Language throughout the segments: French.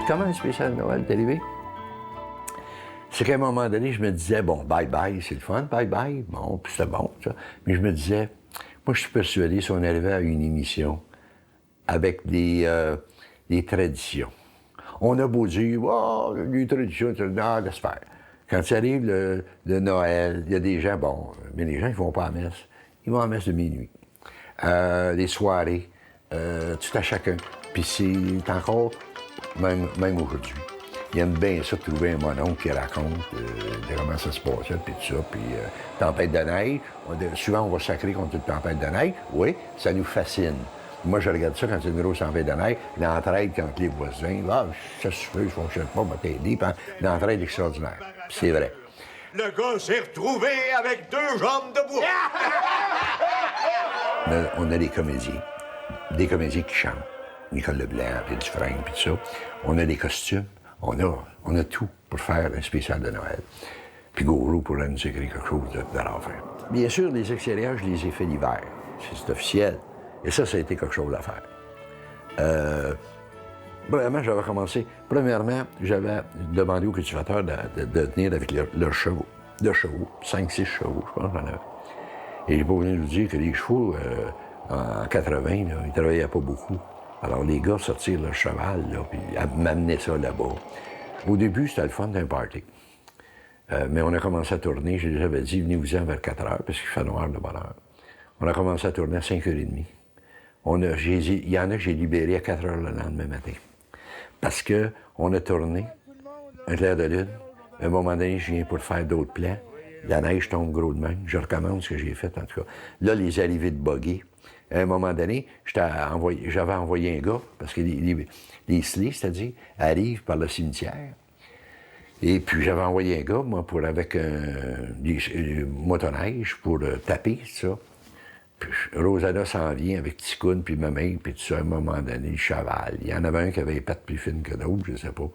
comment un spécial de Noël est arrivé? C'est qu'à un moment donné, je me disais, bon, bye-bye, c'est le fun, bye-bye, bon, puis c'était bon, ça. Mais je me disais, moi, je suis persuadé, si on arrivait à une émission avec des traditions, on a beau dire, oh, les traditions, non, laisse faire. Quand ça arrive le Noël, il y a des gens, bon, mais les gens, ils vont pas à la messe. Ils vont à la messe de minuit. Les soirées, tout à chacun. Puis c'est encore, même aujourd'hui. Ils aiment bien ça, de trouver un mononcle qui raconte de comment ça se passait, puis tout ça. Puis tempête de neige, souvent on va sacrer contre une tempête de neige. Oui, ça nous fascine. Moi, je regarde ça quand c'est une grosse tempête de neige, l'entraide entre les voisins. Ah, ça se fait, je ne fonctionne pas, mais t'aider. L'entraide extraordinaire. Puis c'est vrai. Le gars s'est retrouvé avec 2 jambes de bois. On a des comédiens qui chantent. Nicole Leblanc, puis Dufresne, puis tout ça. On a des costumes. On a tout pour faire un spécial de Noël. Puis Gouraud pourrait nous écrire quelque chose de rare. Bien sûr, les extérieurs, je les ai fait l'hiver. C'est officiel. Et ça a été quelque chose à faire. Vraiment, j'avais commencé. Premièrement, j'avais demandé aux cultivateurs de venir avec leurs chevaux. 5-6 chevaux, je pense, j'en avais. Et j'ai pas venu nous dire que les chevaux, en 80, là, ils travaillaient pas beaucoup. Alors, les gars sortirent leur cheval, là, puis m'amenaient ça là-bas. Au début, c'était le fun d'un party. Mais on a commencé à tourner. Je les avais dit, venez-vous-en vers 4 heures, parce qu'il fait noir de bonne heure. On a commencé à tourner à 5h30. Il y en a que j'ai libéré à 4 heures le lendemain matin. Parce qu'on a tourné un clair de lune. À un moment donné, je viens pour faire d'autres plans. La neige tombe gros de même. Je recommence ce que j'ai fait, en tout cas. Là, les arrivées de buggy. À un moment donné, j'avais envoyé un gars, parce que les slies, c'est-à-dire, arrivent par le cimetière. Et puis, j'avais envoyé un gars, moi, avec des motoneiges pour taper, ça. Puis, Rosanna s'en vient avec Ticoune, puis ma mère, puis tout ça, à un moment donné, le cheval. Il y en avait un qui avait les pattes plus fines que d'autres, je sais pas.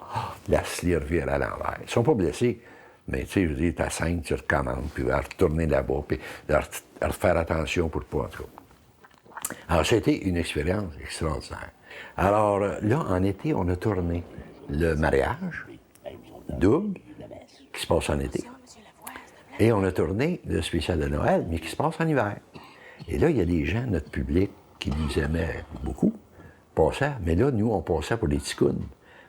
La slie revient à l'envers. Ils sont pas blessés. Mais tu sais, je veux dire, ta scène, tu recommandes, puis à retourner là-bas, puis à faire attention pour pas, en tout cas. Alors, ça a été une expérience extraordinaire. Alors, là, en été, on a tourné le mariage, double, qui se passe en été. Et on a tourné le spécial de Noël, mais qui se passe en hiver. Et là, il y a des gens, notre public, qui nous aimaient beaucoup, passaient, mais là, nous, on passait pour des ticounes.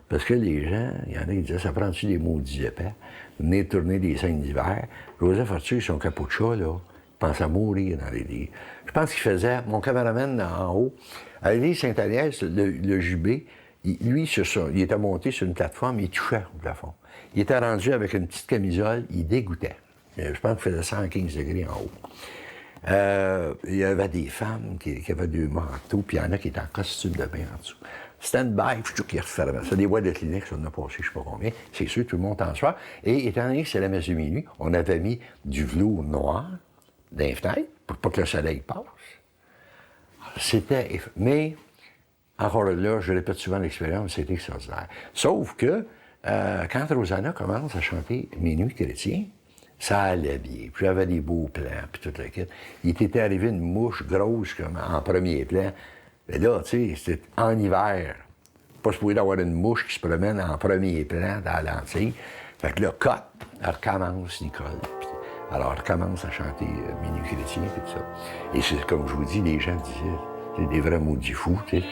Parce que les gens, il y en a qui disaient, ça prend-tu des maudits épais? Venez tourner des scènes d'hiver. Joseph Arthur, son capucha, là, il pense à mourir dans les lits. Je pense qu'il faisait, mon cameraman en haut, à l'île Sainte-Agnès, le jubé, lui, il était monté sur une plateforme, il touchait au plafond. Il était rendu avec une petite camisole, il dégoûtait. Je pense qu'il faisait 115 degrés en haut. Il y avait des femmes qui avaient 2 manteaux, puis il y en a qui étaient en costume de bain en dessous. Stand-by, puis tout qui refermait. Ça, des boîtes de Kleenex, on en a passé je sais pas combien. C'est sûr, tout le monde en soir. Et étant donné que c'est la messe de minuit, on avait mis du velours noir dans les fenêtres pour pas que le soleil passe. C'était... Mais, encore là, je répète souvent l'expérience, c'était extraordinaire. Sauf que, quand Rosanna commence à chanter « Minuit chrétien », ça allait bien. Puis j'avais des beaux plans, puis toute la quête. Il était arrivé une mouche grosse comme en premier plan. Mais là, tu sais, c'était en hiver. Pas supposé d'avoir une mouche qui se promène en premier plan dans la lentille. Fait que là, elle recommence, Nicole. Alors, elle recommence à chanter Minuit chrétien, puis tout ça. Et c'est comme je vous dis, les gens disaient, c'est des vrais maudits fous, tu sais.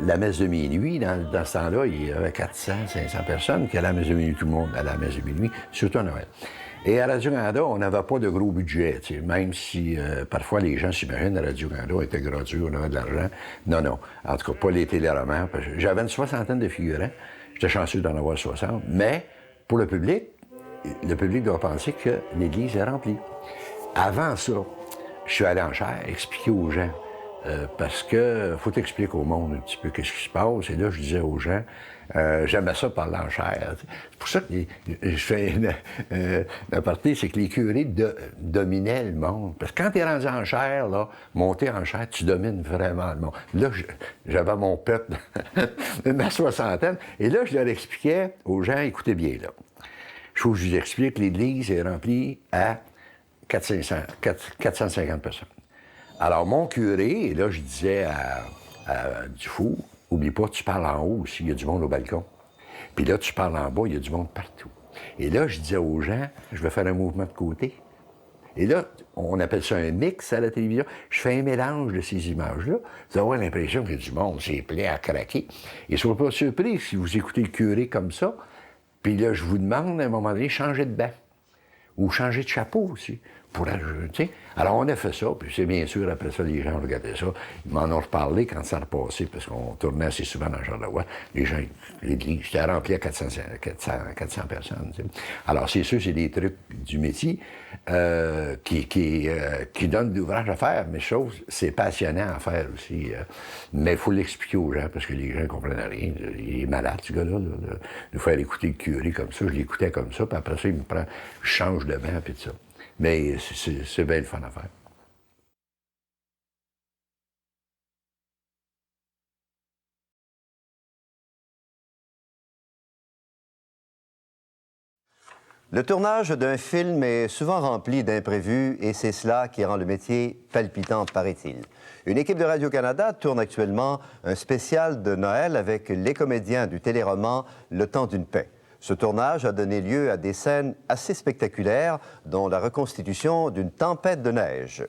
La messe de minuit, dans ce temps-là, il y avait 400, 500 personnes qui allaient à la messe de minuit, tout le monde allait à la messe de minuit, surtout à Noël. Et à Radio-Canada, on n'avait pas de gros budget, tu sais, même si parfois les gens s'imaginent que Radio-Canada était gratuit, on avait de l'argent. Non. En tout cas, pas les téléromans. J'avais une 60aine de figurants. J'étais chanceux d'en avoir 60. Mais pour le public doit penser que l'église est remplie. Avant ça, je suis allé en chaire expliquer aux gens parce que faut expliquer au monde un petit peu qu'est-ce qui se passe. Et là, je disais aux gens, j'aimais ça parler en chair. C'est pour ça que je fais la partie, c'est que les curés dominaient le monde. Parce que quand tu es rendu en chair, là, monté en chair, tu domines vraiment le monde. Là, j'avais mon peuple, ma soixantaine, et là, je leur expliquais aux gens, écoutez bien, là. Il faut que je vous explique, l'Église est remplie à 450 personnes. Alors, mon curé, et là, je disais à Dufour, oublie pas, tu parles en haut aussi, il y a du monde au balcon. Puis là, tu parles en bas, il y a du monde partout. Et là, je disais aux gens, je vais faire un mouvement de côté. Et là, on appelle ça un mix à la télévision. Je fais un mélange de ces images-là. Vous avez l'impression qu'il y a du monde, c'est plein à craquer. Et soyez pas surpris si vous écoutez le curé comme ça, puis là, je vous demande, à un moment donné, changer de banc. Ou changer de chapeau aussi. Pour ajouter. Alors, on a fait ça, puis c'est bien sûr, après ça, les gens regardaient ça. Ils m'en ont reparlé quand ça a repassé, parce qu'on tournait assez souvent dans Charlevoix. Les gens, l'église, j'étais rempli à 400 personnes. Tu sais. Alors, c'est sûr, c'est des trucs du métier qui donnent de l'ouvrage à faire, mais chose, c'est passionnant à faire aussi. Mais il faut l'expliquer aux gens, parce que les gens ne comprennent rien. Il est malade, ce gars-là, de nous faire écouter le curé comme ça. Je l'écoutais comme ça, puis après ça, il me prend, je change de banc, puis tout ça. Mais c'est bien le fun à faire. Le tournage d'un film est souvent rempli d'imprévus et c'est cela qui rend le métier palpitant, paraît-il. Une équipe de Radio-Canada tourne actuellement un spécial de Noël avec les comédiens du téléroman Le Temps d'une paix. Ce tournage a donné lieu à des scènes assez spectaculaires, dont la reconstitution d'une tempête de neige.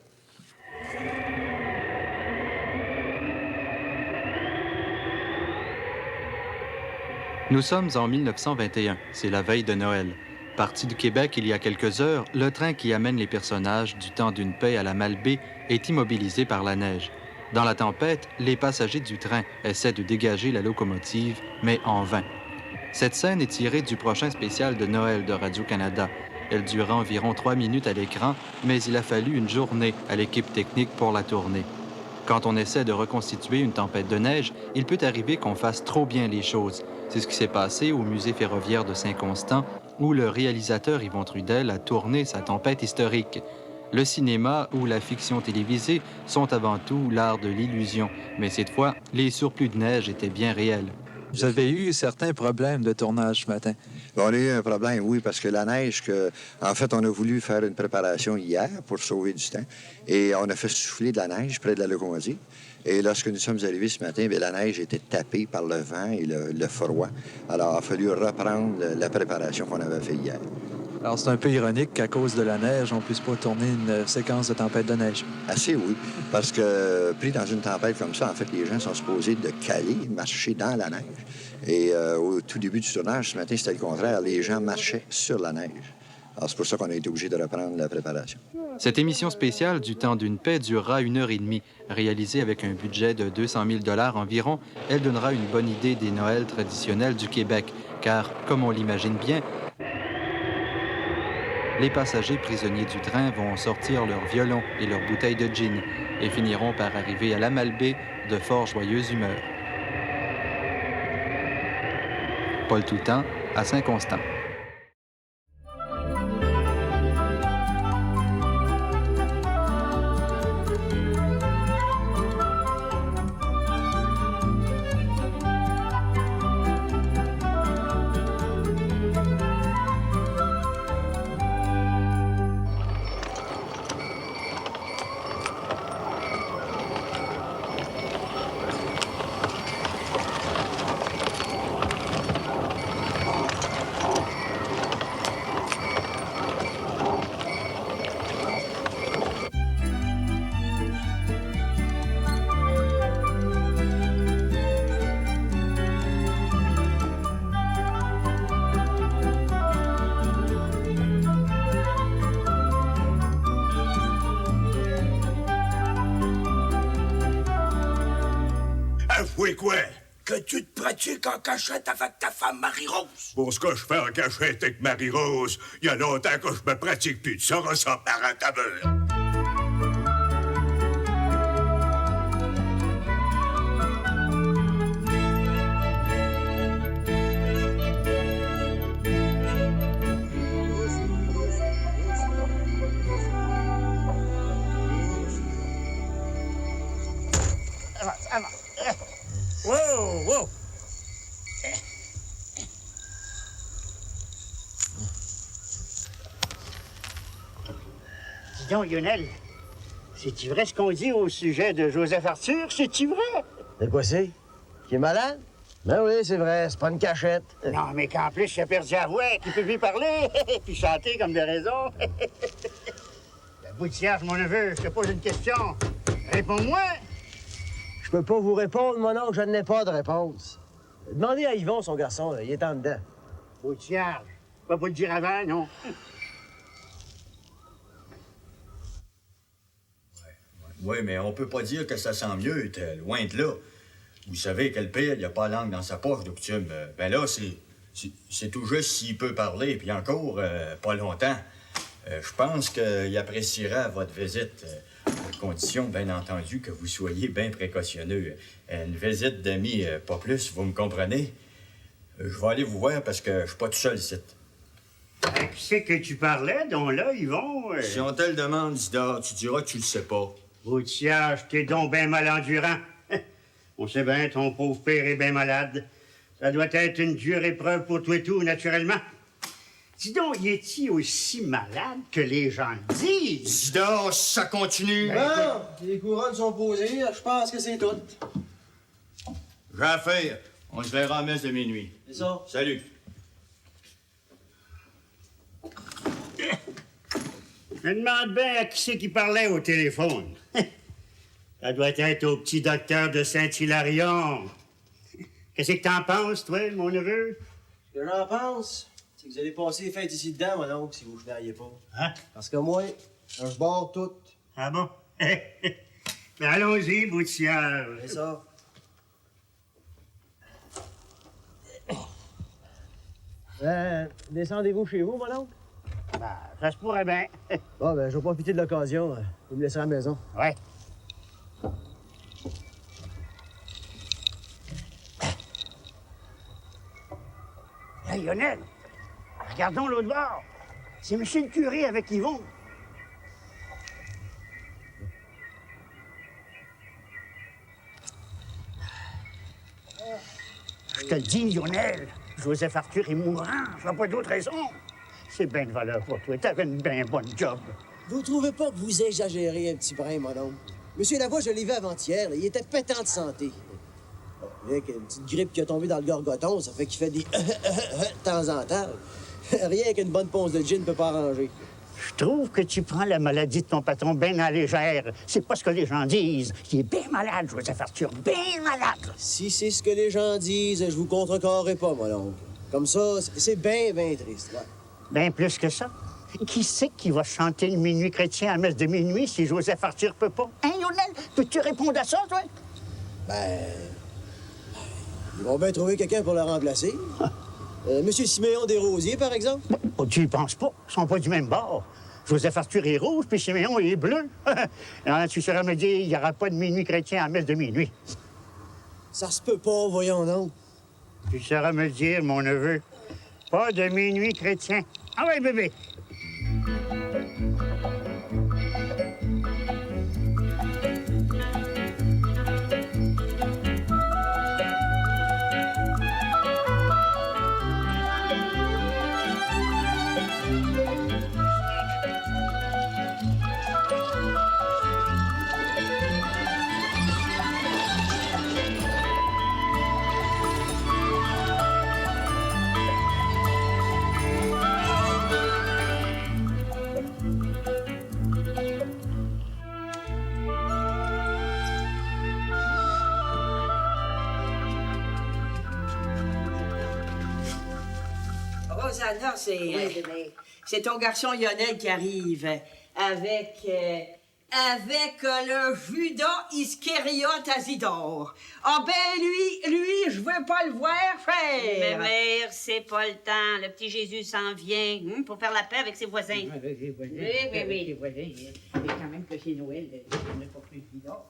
Nous sommes en 1921, c'est la veille de Noël. Parti du Québec il y a quelques heures, le train qui amène les personnages du Temps d'une paix à la Malbaie est immobilisé par la neige. Dans la tempête, les passagers du train essaient de dégager la locomotive, mais en vain. Cette scène est tirée du prochain spécial de Noël de Radio-Canada. Elle durera environ 3 minutes à l'écran, mais il a fallu une journée à l'équipe technique pour la tourner. Quand on essaie de reconstituer une tempête de neige, il peut arriver qu'on fasse trop bien les choses. C'est ce qui s'est passé au musée ferroviaire de Saint-Constant, où le réalisateur Yvon Trudel a tourné sa tempête historique. Le cinéma ou la fiction télévisée sont avant tout l'art de l'illusion, mais cette fois, les surplus de neige étaient bien réels. Vous avez eu certains problèmes de tournage ce matin. On a eu un problème, oui, parce que la neige, en fait, on a voulu faire une préparation hier pour sauver du temps. Et on a fait souffler de la neige près de la locomotive. Et lorsque nous sommes arrivés ce matin, bien, la neige était tapée par le vent et le froid. Alors, il a fallu reprendre la préparation qu'on avait faite hier. Alors, c'est un peu ironique qu'à cause de la neige, on ne puisse pas tourner une séquence de tempête de neige. Assez, oui. Parce que, pris dans une tempête comme ça, en fait, les gens sont supposés de caler, marcher dans la neige. Et au tout début du tournage, ce matin, c'était le contraire. Les gens marchaient sur la neige. Alors, c'est pour ça qu'on a été obligé de reprendre la préparation. Cette émission spéciale du Temps d'une paix durera 1h30. Réalisée avec un budget de 200 000 $ environ, elle donnera une bonne idée des Noëls traditionnels du Québec. Car, comme on l'imagine bien, les passagers prisonniers du train vont sortir leurs violons et leurs bouteilles de gin et finiront par arriver à la Malbaie de fort joyeuse humeur. Paul Toutan, à Saint-Constant. Avouez quoi? Que tu te pratiques en cachette avec ta femme Marie-Rose. Pour ce que je fais en cachette avec Marie-Rose, il y a longtemps que je me pratique plus de ça, ça par un tabeur. Wow, wow. Dis donc, Lionel, c'est-tu vrai ce qu'on dit au sujet de Joseph Arthur? C'est-tu vrai? De quoi c'est? Qui est malade? Ben oui, c'est vrai, c'est pas une cachette. Non, mais qu'en plus, il a perdu la voix, qu'il peut plus parler, puis chanter comme de raison. La boutière, mon neveu, je te pose une question. Réponds-moi. Je peux pas vous répondre, mon oncle, je n'ai pas de réponse. Demandez à Yvon, son garçon, là, il est en dedans. Boutière, je peux pas le dire avant, non? Oui, mais on peut pas dire que ça sent mieux, loin de là. Vous savez quel père, il a pas la langue dans sa poche de coutume. Ben là, c'est tout juste s'il peut parler, puis encore, pas longtemps. Je pense qu'il appréciera votre visite, à condition, bien entendu, que vous soyez bien précautionneux. Une visite d'amis, pas plus, vous me comprenez? Je vais aller vous voir parce que je suis pas tout seul ici. Qui c'est que tu parlais, donc là, Yvon? Si on te le demande, Isidore, tu diras que tu le sais pas. Boutière, t'es donc bien mal endurant. On sait bien, ton pauvre père est bien malade. Ça doit être une dure épreuve pour toi et tout, naturellement. Dis donc, y est-il aussi malade que les gens le disent? Isidore, ça continue. Non, les couronnes sont posées, je pense que c'est tout. J'ai affaire. On se verra à messe de minuit. C'est ça. Salut. Je me demande bien à qui c'est qui parlait au téléphone. Ça doit être au petit docteur de Saint-Hilarion. Qu'est-ce que t'en penses, toi, mon neveu? Ce que j'en pense, c'est que vous allez passer les fêtes ici dedans, mon oncle, si vous ne mariez pas. Hein? Parce que moi, je barre tout. Ah bon? Ben allons-y, Boutière. C'est ça. Descendez-vous chez vous, mon oncle? Ben, ça se pourrait bien. Bon, ben, je vais profiter de l'occasion. Vous me laisserez à la maison. Ouais. Hey, Lionel, regardons l'autre bord. C'est monsieur le curé avec Yvon. Je te le dis, Lionel, Joseph Arthur est mourant. Je vois pas d'autre raison. C'est bien de valeur pour toi. T'avais une bien bonne job. Vous trouvez pas que vous exagérez un petit brin, mon oncle? Monsieur Lavoie, je l'ai vu avant-hier, là, il était pétant de santé. Avec une petite grippe qui a tombé dans le gorgoton, ça fait qu'il fait des de temps en temps. Rien qu'une bonne ponce de gin ne peut pas arranger. Je trouve que tu prends la maladie de ton patron bien à légère. C'est pas ce que les gens disent. Il est bien malade, Joseph Arthur, bien malade. Si c'est ce que les gens disent, je vous contrecarrerai pas, mon oncle. Comme ça, c'est bien, bien triste. Ouais. Bien plus que ça. Qui c'est qui va chanter le minuit chrétien à messe de minuit si Joseph Arthur peut pas? Hein, Lionel? Peux-tu répondre à ça, toi? Ils vont bien trouver quelqu'un pour le remplacer. Monsieur Siméon Desrosiers, par exemple? Oh, tu y penses pas. Ils sont pas du même bord. Joseph Arthur est rouge, puis Siméon est bleu. Alors, tu sauras me dire, il n'y aura pas de minuit chrétien à messe de minuit. Ça se peut pas, voyons donc. Tu sauras me dire, mon neveu, pas de minuit chrétien. Ah ouais, bébé. Rosanna, c'est ton garçon Lionel qui arrive avec le Judas Iscariote Asidore. Ah ben lui, je veux pas le voir faire. Mais mère, c'est pas le temps. Le petit Jésus s'en vient pour faire la paix avec ses voisins. Oui. Les voisins, mais quand même que c'est Noël, on n'a pas plus de Judas.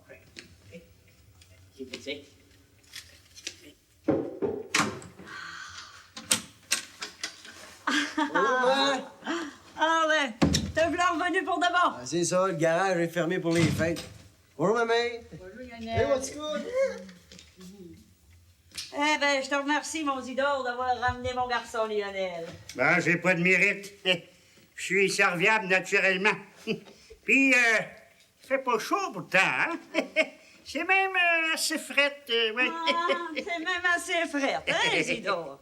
C'est Ah ouais, te voilà revenu pour de bon. C'est ça, le garage est fermé pour les fêtes. Bonjour, mamie. Bonjour, Hey, Lionel. what's good? Eh ben, je te remercie, mon Isidore, d'avoir ramené mon garçon, Lionel. Ben, j'ai pas de mérite. Je suis serviable naturellement. Puis, il fait pas chaud pourtant, hein? C'est même assez fret, ouais. Ah, c'est même assez frette, hein, Isidore?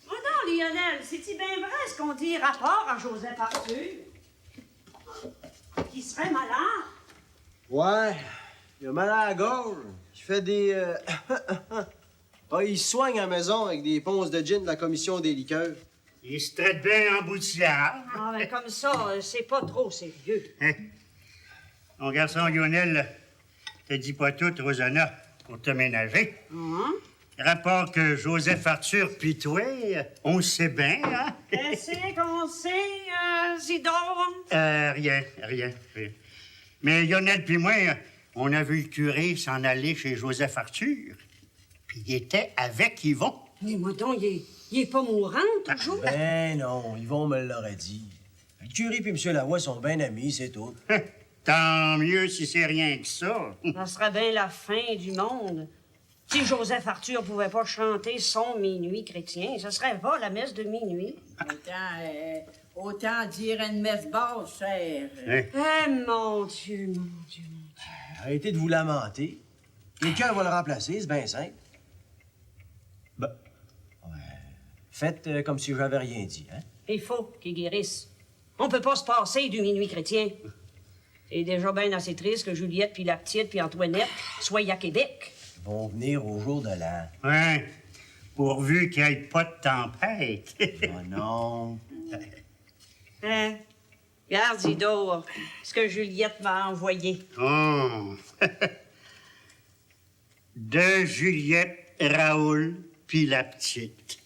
Oh non, Lionel, c'est-tu bien vrai ce qu'on dit rapport à Joseph Arthur? Qui serait malade? Ouais, il a mal à la gorge. Il fait des... Ah, il se soigne à la maison avec des ponces de gin de la commission des liqueurs. Il se traite bien en boutillard. Ah, mais comme ça, c'est pas trop sérieux. Hein? Mon garçon Lionel, te dis pas tout, Rosanna, pour te ménager. Rapport que Joseph Arthur pis toi, on sait bien, hein? Qu'est-ce qu'on sait, Isidore? Rien. Mais Lionel puis moi, on a vu le curé s'en aller chez Joseph Arthur. Puis il était avec Yvon. Mais moi donc, il est pas mourant, toujours? Ben non, Yvon me l'aurait dit. Le curé et M. Lavoie sont bien amis, c'est tout. Tant mieux si c'est rien que ça. Ça serait bien la fin du monde. Si Joseph Arthur pouvait pas chanter son minuit chrétien, ce serait pas la messe de minuit. Autant dire une messe basse, cher. Eh, mon Dieu. Arrêtez de vous lamenter. Quelqu'un va le remplacer, c'est bien simple. Ben, ouais. Faites comme si j'avais rien dit, hein? Il faut qu'il guérisse. On peut pas se passer du minuit chrétien. C'est déjà bien assez triste que Juliette, puis la petite, puis Antoinette soient à Québec. Ils vont venir au jour de l'an. Ouais, pourvu qu'il n'y ait pas de tempête. Oh non. Hein? Regarde, Isidore, ce que Juliette m'a envoyé. Oh. De Juliette, Raoul, puis la petite.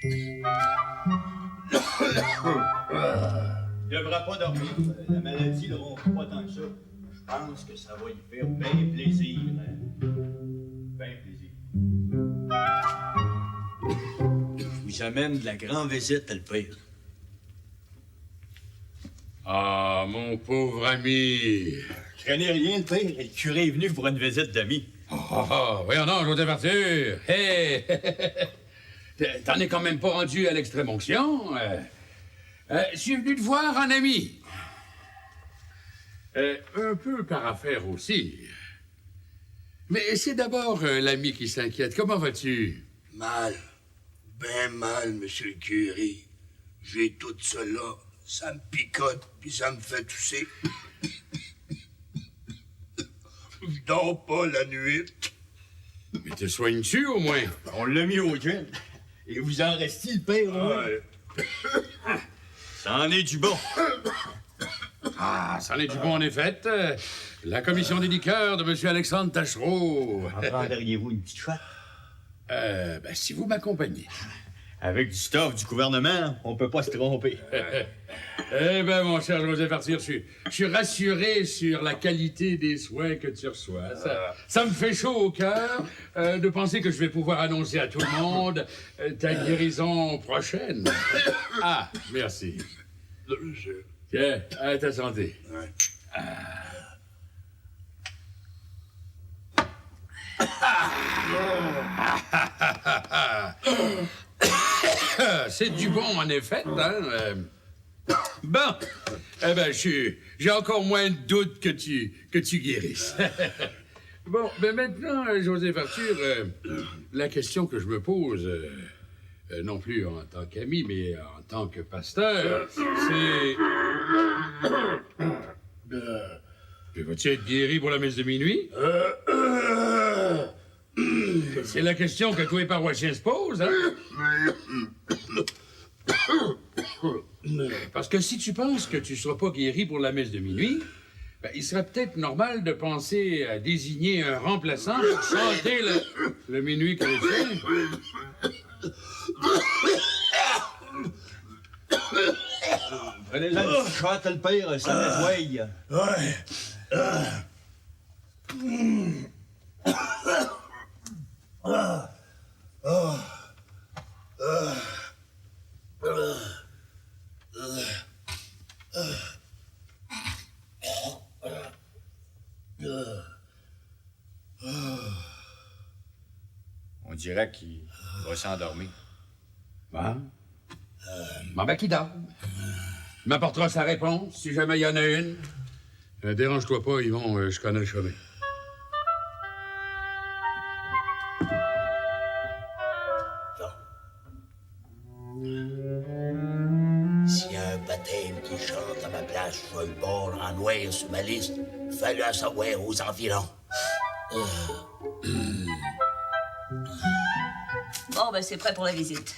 Il devra pas dormir. La maladie ne le rompt pas tant que ça. Je pense que ça va lui faire bien plaisir. Bien plaisir. Je vous amène de la grande visite, le père. Ah, mon pauvre ami. Je craignais rien, le père. Le curé est venu pour une visite d'amis. Oh, voyons donc, Joseph Arthur. Hé! T'en es quand même pas rendu à l'extrême onction. Je suis venu te voir un ami. Un peu par affaire aussi. Mais c'est d'abord l'ami qui s'inquiète. Comment vas-tu? Mal. Ben mal, monsieur le curé. J'ai tout cela. Ça me picote, puis ça me fait tousser. Je dors pas la nuit. Mais te soignes-tu, au moins? On l'a mis au gin. Et vous en restez, le père, ouais. Ça en est du bon. Ah, ça en est du bon, en effet. La commission des liqueurs de M. Alexandre Tachereau. En prendriez-vous une petite shot? Ben, si vous m'accompagnez. Avec du stuff du gouvernement, on peut pas se tromper. Eh ben, mon cher Joseph Arthur, je suis rassuré sur la qualité des soins que tu reçois. Ça me fait chaud au cœur de penser que je vais pouvoir annoncer à tout le monde ta guérison prochaine. Ah, merci. Tiens, à ta santé. Ouais. C'est du bon, en effet, hein? Bon, eh ben, j'ai encore moins de doute que tu guérisses. Bon, ben maintenant, Joseph Arthur, la question que je me pose, non plus en tant qu'ami, mais en tant que pasteur, c'est... Vas-tu être guéri pour la messe de minuit? C'est la question que tous les paroissiens se posent, hein? Parce que si tu penses que tu ne seras pas guéri pour la messe de minuit, ben, il serait peut-être normal de penser à désigner un remplaçant pour chanter le minuit chrétien. Prenez-en une petite shot, le père, ça nettoie. Ouais. dirait qu'il va s'endormir. Bon. Bon, ben, qui dort? Il m'apportera sa réponse, si jamais il y en a une. Dérange-toi pas, Yvon, je connais le chemin. S'il y a un baptême qui chante à ma place, je vais le bord en noir sur ma liste. Fais-le à savoir aux environs. Bon, ben, c'est prêt pour la visite.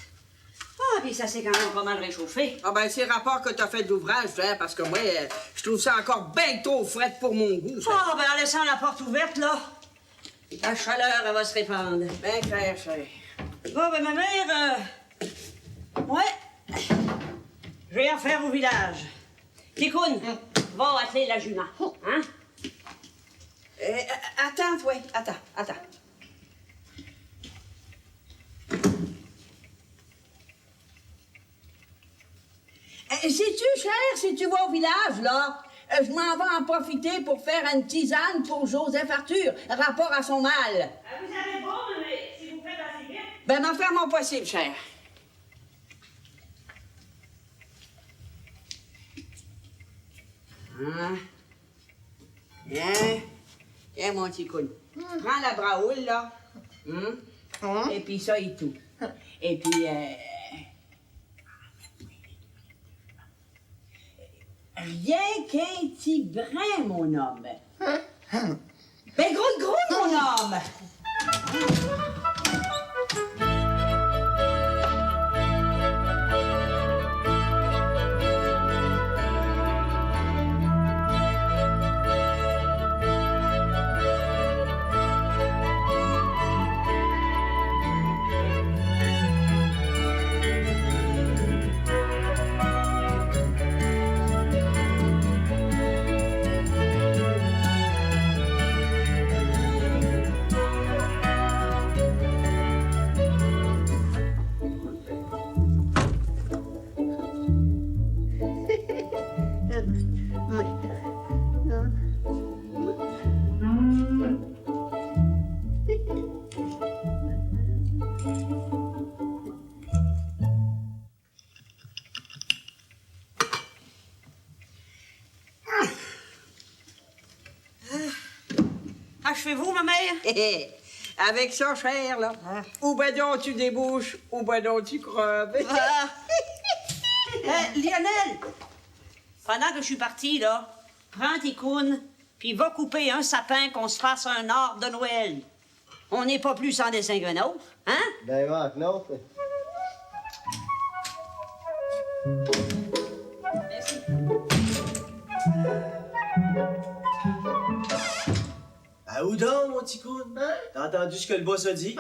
Ah, puis ça s'est quand même pas mal réchauffé. Ah ben, c'est rapport que t'as fait d'ouvrage, hein, parce que moi, je trouve ça encore bien trop frais pour mon goût. Ça. Ah, ben, en laissant la porte ouverte, là, la chaleur, elle va se répandre. Ben clair, cher. Bon, ben, ma mère, ouais, je vais en faire au village. Ticoun, va atteler la jument, hein? Attends, toi, attends. Sais-tu, cher, si tu vas au village, là, je m'en vais en profiter pour faire une tisane pour Joseph Arthur, rapport à son mal. Vous avez bon, mais si vous faites assez vite. Ben, m'en faire mon possible, cher. Tiens, mon petit coule. Prends la braoule, là. Et puis ça et tout. Et puis, rien qu'un petit brin, mon homme. Ben, gros, mon homme. Achevez-vous, ma mère? Avec ça, cher, là, ou ben donc tu débouches, ou ben donc tu creves. Lionel, pendant que je suis partie, là, prends tes counes, puis va couper un sapin qu'on se fasse un arbre de Noël. On n'est pas plus sans dessin qu'un autre, hein? Ben, Marc, non. Merci. Ah, où donc, mon petit coune? T'as entendu ce que le boss a dit?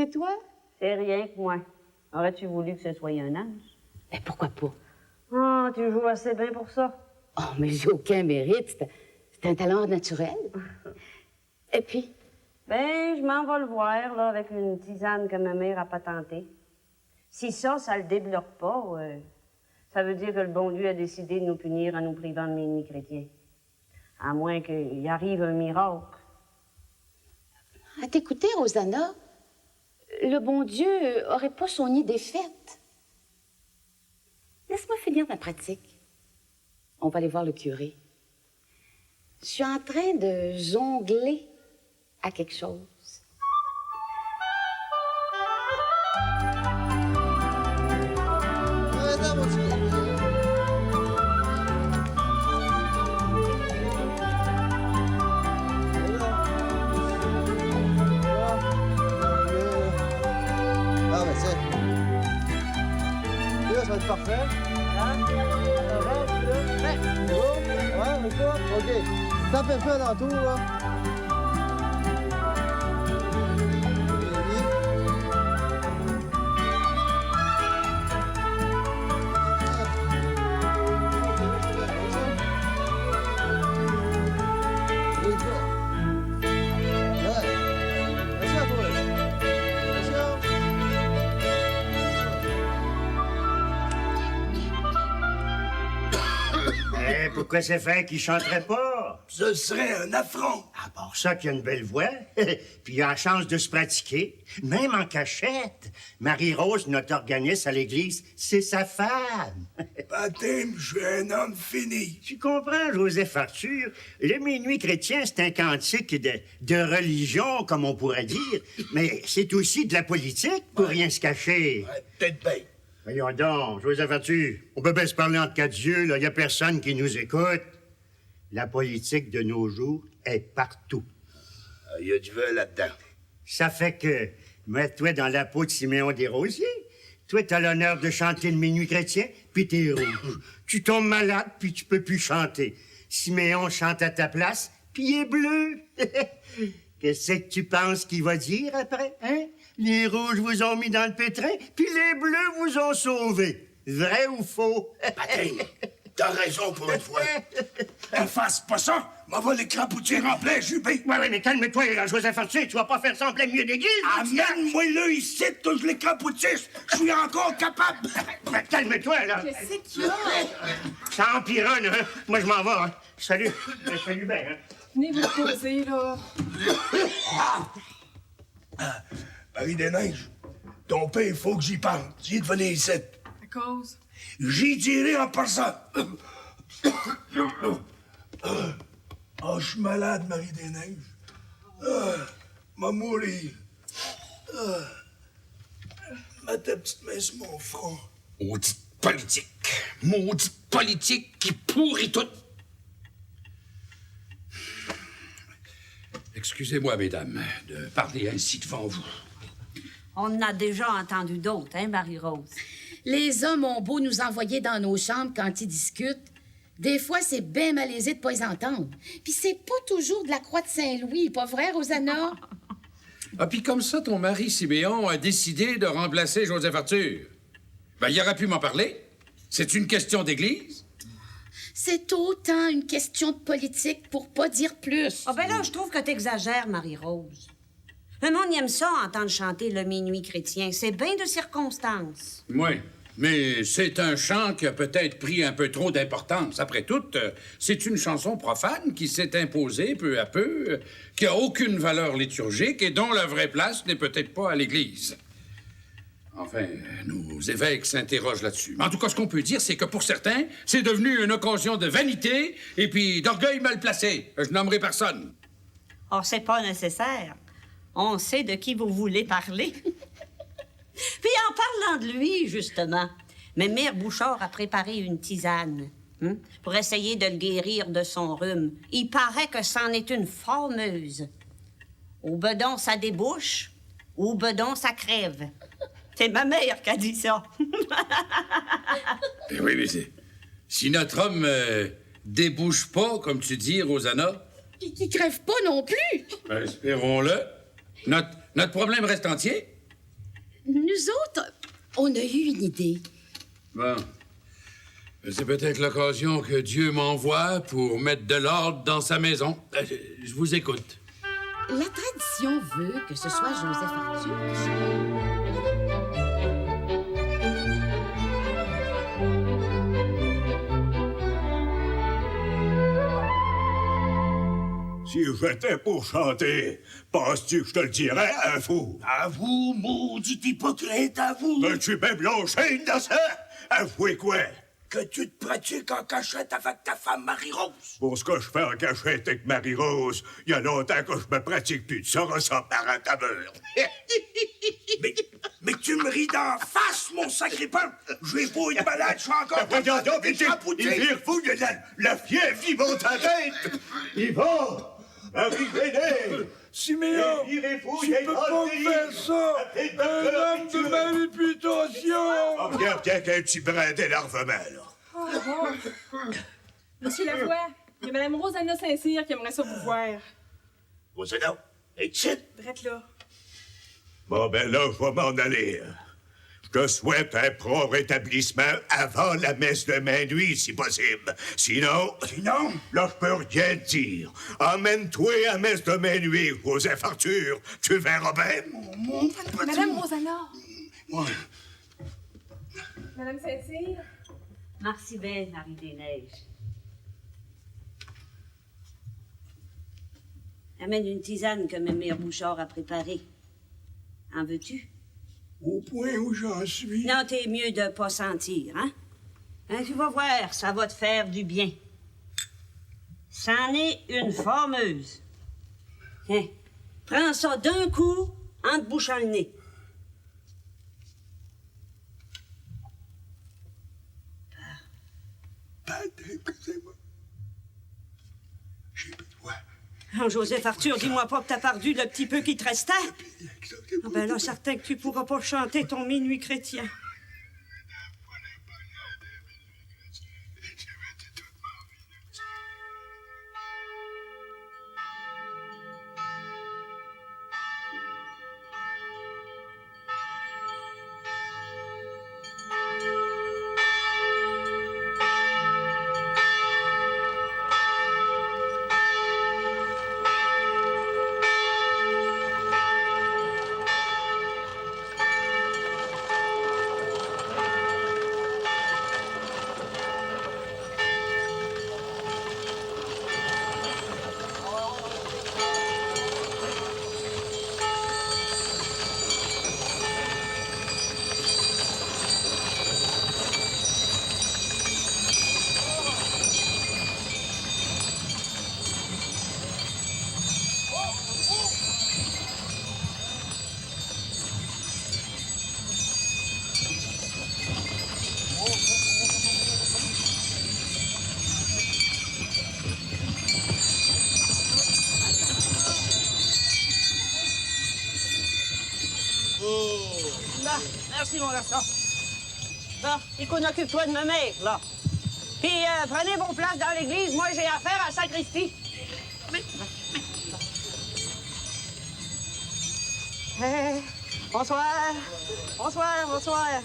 Et toi? C'est rien que moi. Aurais-tu voulu que ce soit un ange? Ben, pourquoi pas? Ah, tu joues assez bien pour ça. Oh, mais j'ai aucun mérite. C'est un talent naturel. Et puis? Ben, je m'en vais le voir, là, avec une tisane que ma mère a patentée. Si ça le débloque pas, ça veut dire que le bon Dieu a décidé de nous punir en nous privant de minuit chrétien. À moins qu'il arrive un miracle. À t'écouter, Rosanna, le bon Dieu aurait pas son idée faite. Laisse-moi finir ma pratique. On va aller voir le curé. Je suis en train de jongler à quelque chose. Ah, ben ça. Là, ça va être parfait. Hein? Ça rentre, là. Hey! Ouais, mais quoi? OK. Tape un peu alentour, là. Pourquoi c'est fait qu'il chanterait pas? Ce serait un affront. À part ça qu'il a une belle voix, puis il a la chance de se pratiquer, même en cachette. Marie-Rose, notre organiste à l'église, c'est sa femme. Baptême, je suis un homme fini. Tu comprends, Joseph Arthur? Le minuit chrétien, c'est un cantique de religion, comme on pourrait dire, mais c'est aussi de la politique, pour rien se cacher. Ouais, peut-être bien. Voyons donc, Joseph Arthur, on peut bien se parler entre quatre yeux, là, il n'y a personne qui nous écoute. La politique de nos jours est partout. Il y a du vin là-dedans. Ça fait que, mets-toi dans la peau de Siméon Desrosiers. Toi, t'as l'honneur de chanter le minuit chrétien, puis t'es rouge. Tu tombes malade, puis tu peux plus chanter. Siméon chante à ta place, puis il est bleu. Qu'est-ce que tu penses qu'il va dire après, hein? Les rouges vous ont mis dans le pétrin, puis les bleus vous ont sauvé. Vrai ou faux? Baptême, t'as raison pour une fois. Fasse pas ça, m'en va les crapoutir en plein jubé. Ouais, mais calme-toi, là, Joseph Arthur, tu vas pas faire ça en plein milieu d'église. Amène-moi là ici, que je les crapoutisse. Je suis encore capable. Calme-toi, là. Qu'est-ce qu'il y a? Ça empironne, hein? Moi, je m'en vais, hein. Salut. Salut bien, hein. Venez vous poser, là. Marie-des-Neiges, ton père, il faut que j'y parle. Dis de venir ici. À cause? J'y dirai en passant. Oh, je suis malade, Marie-des-Neiges. M'a mourir. Mets ta petite main sur mon front. Maudite politique. Maudite politique qui pourrit tout. Excusez-moi, mesdames, de parler ainsi devant vous. On en a déjà entendu d'autres, hein, Marie-Rose? Les hommes ont beau nous envoyer dans nos chambres quand ils discutent. Des fois, c'est bien malaisé de pas les entendre. Puis c'est pas toujours de la croix de Saint-Louis, pas vrai, Rosanna? Ah, puis comme ça, ton mari Siméon a décidé de remplacer Joseph Arthur. Ben, il aurait pu m'en parler. C'est une question d'église. C'est autant une question de politique pour pas dire plus. Ah ben là, je trouve que t'exagères, Marie-Rose. Le monde aime ça, entendre chanter le minuit chrétien. C'est bien de circonstances. Oui, mais c'est un chant qui a peut-être pris un peu trop d'importance. Après tout, c'est une chanson profane qui s'est imposée peu à peu, qui a aucune valeur liturgique et dont la vraie place n'est peut-être pas à l'Église. Enfin, nos évêques s'interrogent là-dessus. Mais en tout cas, ce qu'on peut dire, c'est que pour certains, c'est devenu une occasion de vanité et puis d'orgueil mal placé. Je nommerai personne. Or, c'est pas nécessaire. On sait de qui vous voulez parler. Puis en parlant de lui, justement, Mère Bouchard a préparé une tisane pour essayer de le guérir de son rhume. Il paraît que c'en est une fameuse. Au bedon, ça débouche. Au bedon, ça crève. C'est ma mère qui a dit ça. Ben oui, mais si notre homme débouche pas, comme tu dis, Rosanna... Qui crève pas non plus. Ben, espérons-le. Notre problème reste entier. Nous autres, on a eu une idée. Bon. C'est peut-être l'occasion que Dieu m'envoie pour mettre de l'ordre dans sa maison. Je vous écoute. La tradition veut que ce soit Joseph Arthur qui... Si j'étais pour chanter, penses-tu que je te le dirais, à vous? À vous, maudit hypocrite, à vous! Mais tu mets Blanchet innocent? Avouez quoi? Que tu te pratiques en cachette avec ta femme Marie-Rose. Pour ce que je fais en cachette avec Marie-Rose, il y a longtemps que je me pratique plus de ça, ressemble à un tabeur. mais tu me ris d'en face, mon sacré pain! J'ai beau une malade, je suis encore... Voyons donc, il vire fou, il y a la fièvre qui monte à tête! Il va! Arrivez-les! Siméon, tu peux pas me faire ça! Un homme de ma réputation! Oh, regarde, il y a qu'un petit brin d'énervement, là. Oh, bon. Monsieur Lavoie, il y a Mme Rosanna Saint-Cyr qui aimerait ça vous voir. Rosanna, es-tu? Drette là. Bon, ben là, je vais m'en aller. Je te souhaite un prompt rétablissement avant la messe de minuit, si possible. Sinon, là, je peux rien te dire. Emmène-toi à la messe de minuit, Joseph Arthur. Tu verras bien. Madame Rosanna. Ouais. Madame Saint-Cyr. Merci bien, Marie des Neiges. Amène une tisane que Mémère Bouchard a préparée. En veux-tu? Au point où j'en suis... Non, t'es mieux de pas sentir, hein? Tu vas voir, ça va te faire du bien. C'en est une formeuse. Hein? Prends ça d'un coup en te bouchant le nez. Excusez-moi. J'ai plus de voix. Oh, Joseph Arthur, dis-moi pas que t'as perdu le petit peu qui te restait. Ah ben là, certain que tu pourras pas chanter ton minuit chrétien. Merci, mon garçon. Bon, écoute, occupe-toi de ma mère, là. Puis, prenez vos places dans l'église. Moi, j'ai affaire à la sacristie. Hey, bonsoir. Bonsoir, bonsoir.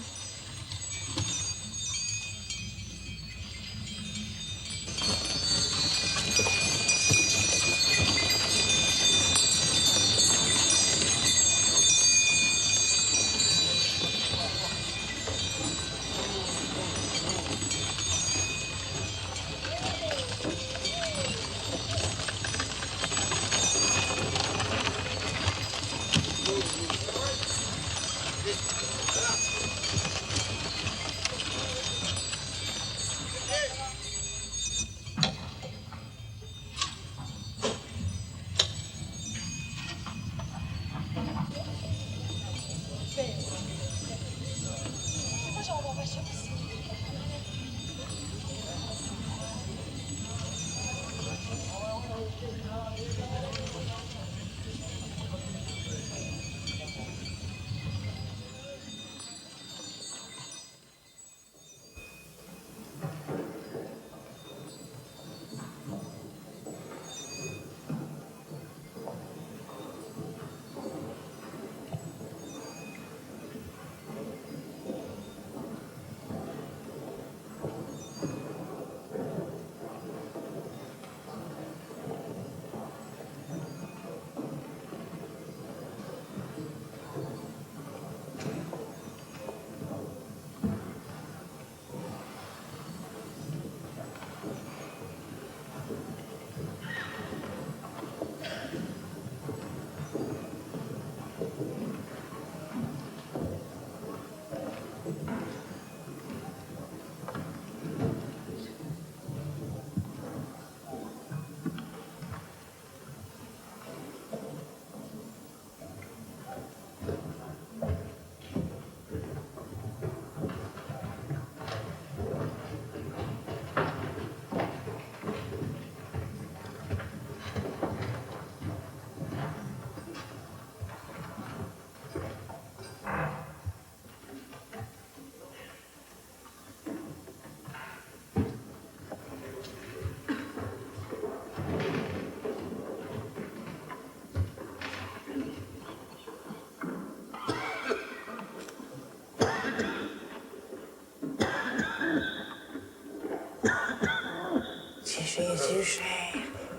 Jésus, cher,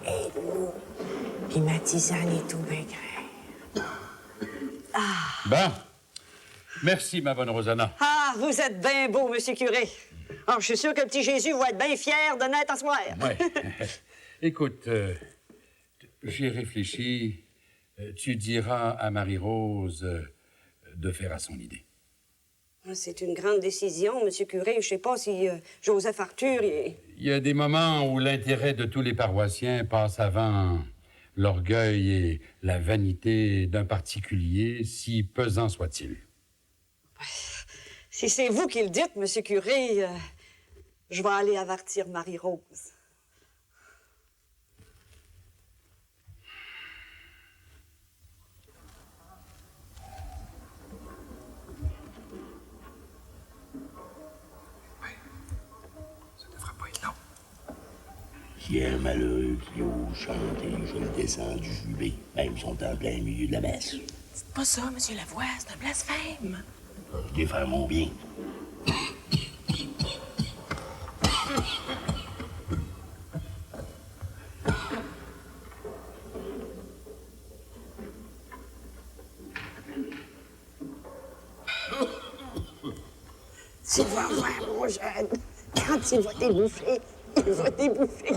aide-nous. Puis ma tisane est tout bien graine. Bon. Merci, ma bonne Rosanna. Ah, vous êtes bien beau, monsieur curé. Alors, je suis sûr que le petit Jésus va être bien fier de naître à ce soir. Ouais. Écoute, j'ai réfléchi. Tu diras à Marie-Rose de faire à son idée. C'est une grande décision, monsieur curé. Je sais pas si Joseph Arthur... Il y a des moments où l'intérêt de tous les paroissiens passe avant l'orgueil et la vanité d'un particulier, si pesant soit-il. Si c'est vous qui le dites, monsieur curé, je vais aller avertir Marie-Rose. S'il y a un malheureux qui ose chanter, je le descends du jubé. Même sont en plein milieu de la messe. C'est pas ça, monsieur Lavoie, c'est un blasphème. Je défends mon bien. Tu vas voir, mon jeune. Quand il va t'ébouffer, il va t'ébouffer.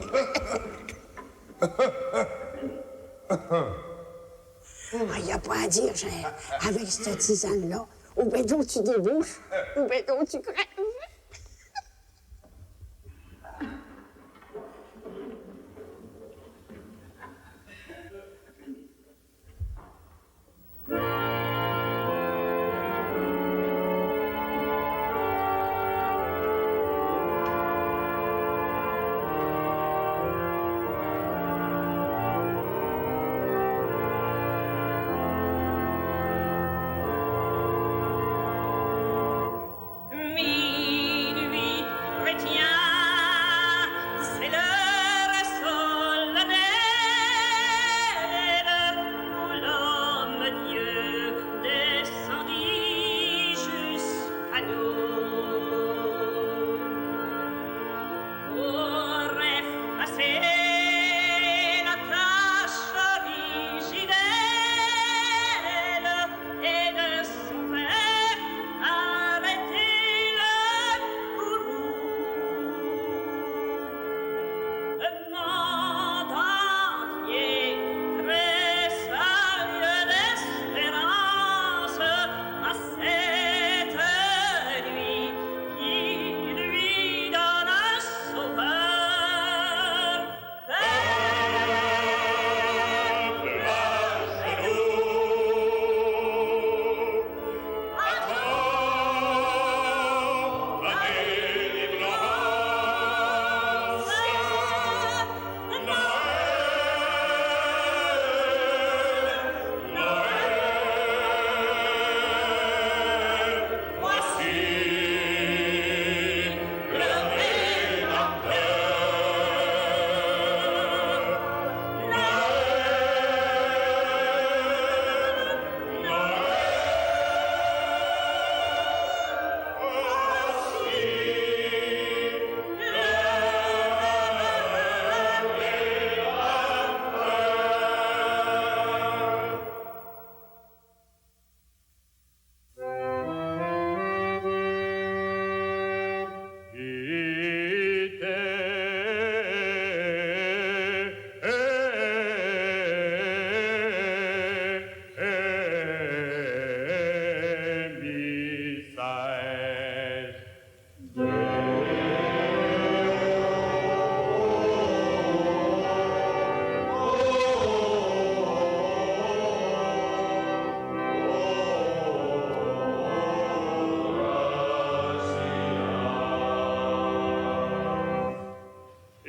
Il n'y a pas à dire, cher. Avec cette tisane-là, au béton tu débouches, au béton tu crèves. Minuit chrétien, c'est l'heure solennelle où l'homme Dieu descendit jusqu'à nous pour effacer la tâche originelle et de son père arrêter le courroux. Le monde entier tressaille d'espérance à cette nuit qui lui donne un sauveur.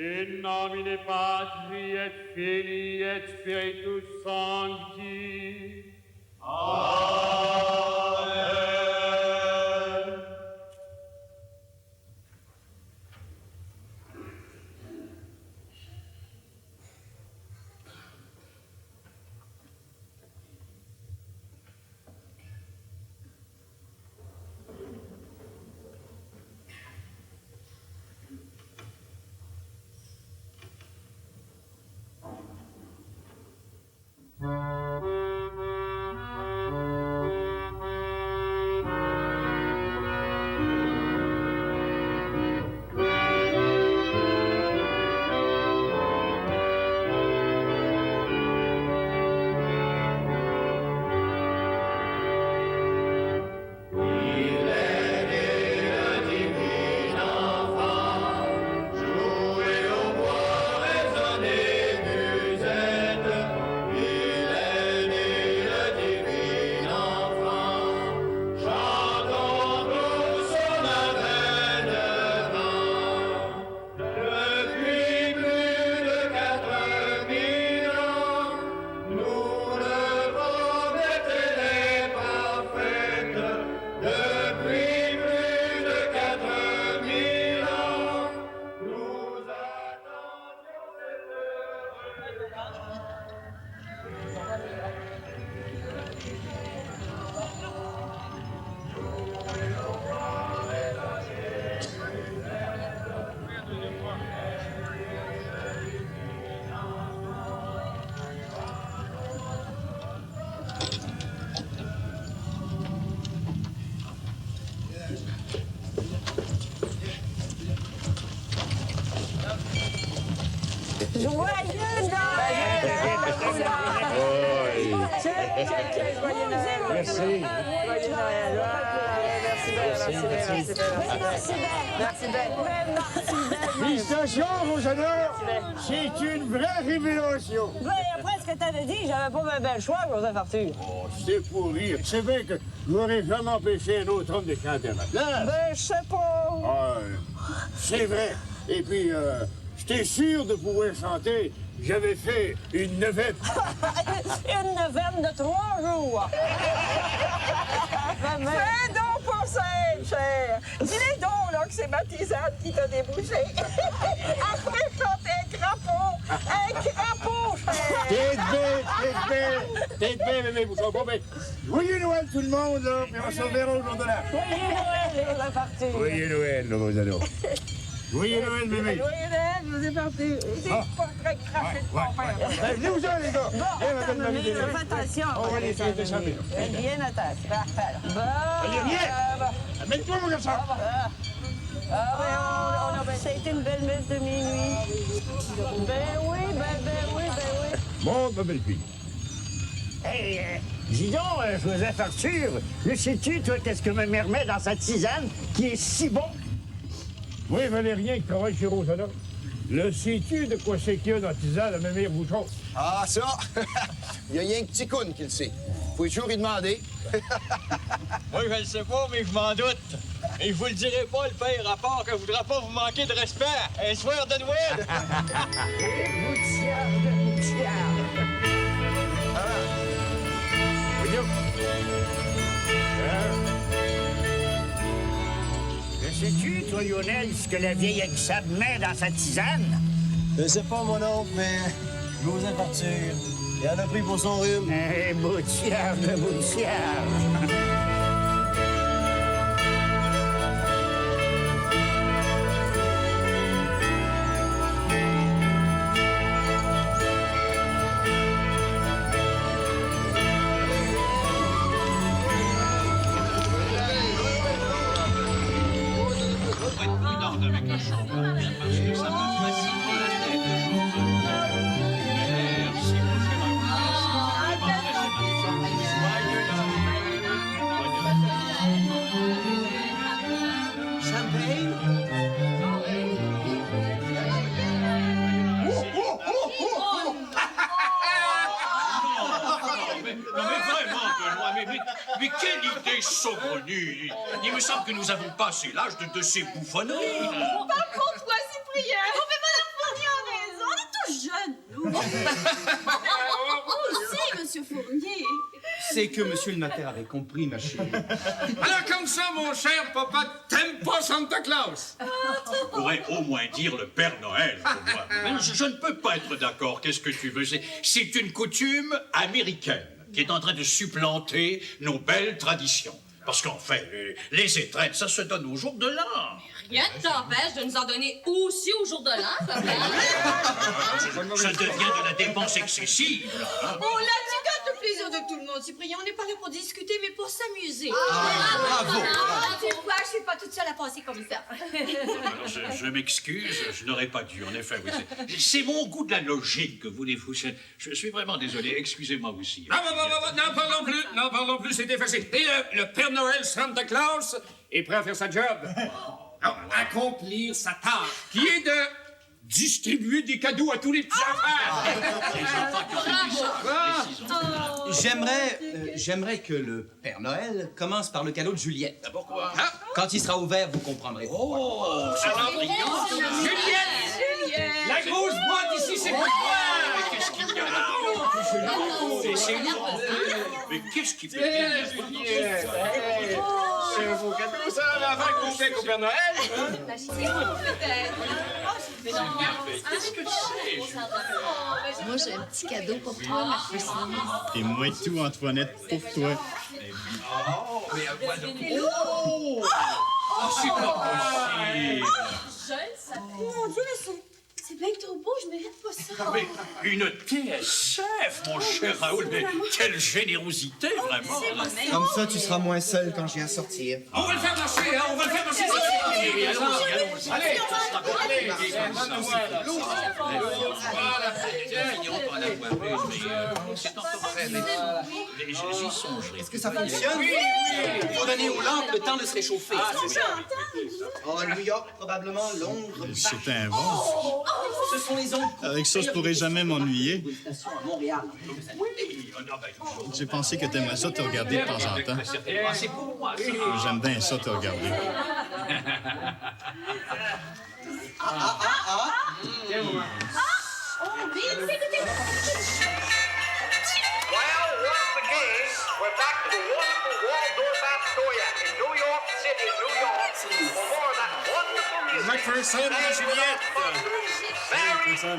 In nomine Patri et Filii et Spiritus Sancti. Amen. Joyeux Noël! Merci. Joyeux Noël. Merci bien. Félicitations, vos honneurs. C'est une vraie révélation. Ben, après ce que t'avais dit, j'avais pas bien le choix, Joseph Arthur. Oh, c'est pour rire. C'est vrai que je n'aurais jamais empêché un autre homme de chanter à ma place. Ben, je sais pas. C'est vrai. Et puis, j'étais sûr de pouvoir chanter. J'avais fait une neuvaine. Une neuvaine de 3 jours. Fais donc pour ça, cher. Dis-les donc là, que c'est ma tisane qui t'a débouché. Après, chanter un crapaud. Un crapaud, cher. T'es bien, mémé Bouchon. Bon, ben, joyeux Noël tout le monde, là, puis on se reverra au jour de l'an. Joyeux Noël, la partie. Joyeux Noël, là, vos honneurs. Joyeux Noël, mémé. Joyeux Noël, je vous ai parti. C'est pas très craché de ton père. Ben, venez-vous-en, les gars. Bon, fais attention. On va les essayer de chanter. Bien attention. Parfait. Bon. Allez, viens. Amène-toi, mon garçon. Ça a été une belle messe de minuit. Ben oui. Bon, ma belle fille. Hey, dis donc, Joseph Arthur, le sais-tu, toi, qu'est-ce que ma mère met dans sa tisane qui est si bon? Oui, Valérien qui travaille chez Rosana. Le sais-tu de quoi c'est qu'il y a dans la tisane à Mémire Bouchon? Ah, ça? Il y a rien que Ticoun qui le sait. Faut toujours y demander. Moi, je le sais pas, mais je m'en doute. Et je vous le dirai pas, le père, à part que je voudrais pas vous manquer de respect. Un soir de Noël! Sais-tu, toi, Lionel, ce que la vieille Exab met dans sa tisane? Je sais pas, mon oncle, mais Joseph Arthur, il en a pris pour son rhume. Bout de cierge. Avec le champagne, parce que ça me facilite la tête de choses. Merci, mon cher ami. Champagne? Non, mais vraiment, Benoît, mais quelle idée saugrenue! Il me semble que nous avons passé l'âge de ces bouffonneries. Par contre, toi, Cyprien! On fait Madame Fournier en raison. On est tous jeunes, nous. Aussi, Monsieur Fournier. C'est que Monsieur le notaire avait compris, ma chérie. Alors comme ça, mon cher papa, t'aimes pas Santa Claus? On pourrait au moins dire le Père Noël, pour moi. Mais je ne peux pas être d'accord. Qu'est-ce que tu veux? C'est une coutume américaine qui est en train de supplanter nos belles traditions. Parce qu'en fait, les étreintes, ça se donne au jour de l'an. Rien ne t'empêche de nous en donner aussi au jour de l'an, ça Je deviens de la dépense excessive. Là, hein. On l'a dit, garde le plaisir de tout le monde, Cyprien. On n'est pas là pour discuter, mais pour s'amuser. Bravo. Tu vois, je suis pas toute seule à penser comme ça. Alors, je m'excuse, je n'aurais pas dû, en effet. Oui, c'est mon goût de la logique, que voulez-vous. Je suis vraiment désolé, excusez-moi aussi. Non, parlons plus, c'est effacé. Et le Père Noël Santa Claus est prêt à faire sa job. Accomplir sa tâche, qui est de distribuer des cadeaux à tous les petits enfants. J'aimerais que le Père Noël commence par le cadeau de Juliette. Pourquoi? Quand il sera ouvert, vous comprendrez. Oh, c'est brillant. Juliette! La grosse boîte ici, c'est pour toi! Qu'est-ce qu'il y a là? C'est lourd. Mais qu'est-ce qui peut bien? C'est un beau cadeau, ça, avant qu'on fait au Père Noël. Qu'est-ce que c'est? Moi, j'ai un petit cadeau pour toi, ma Christine. Et moi tout, Antoinette, pour toi. Oh, mais oh! C'est pas possible! Mon Dieu, mais c'est bien trop beau, je mérite pas ça. Mais une TSF, mon cher Raoul, mais quelle générosité, vraiment! Comme ça, tu seras moins seul quand j'ai à sortir. On va le faire marcher, hein, on va le faire marcher. Allez, j'y songerai. Est-ce que ça fonctionne? Oui. Il faut donner aux lampes le temps de se réchauffer. Ah, c'est ça. Oh, New York, probablement, Londres. C'est un vent. Ce sont les ondes. Avec ça, je pourrais jamais m'ennuyer. À Montréal. J'ai pensé que t'aimerais ça te regarder de temps en temps. C'est pour moi, ça. J'aime bien ça te regarder. Well, once again, we're back to the wonderful Waldorf Astoria in New York City, New York, for more of that wonderful music. McPherson and Juliette. Merry Christmas,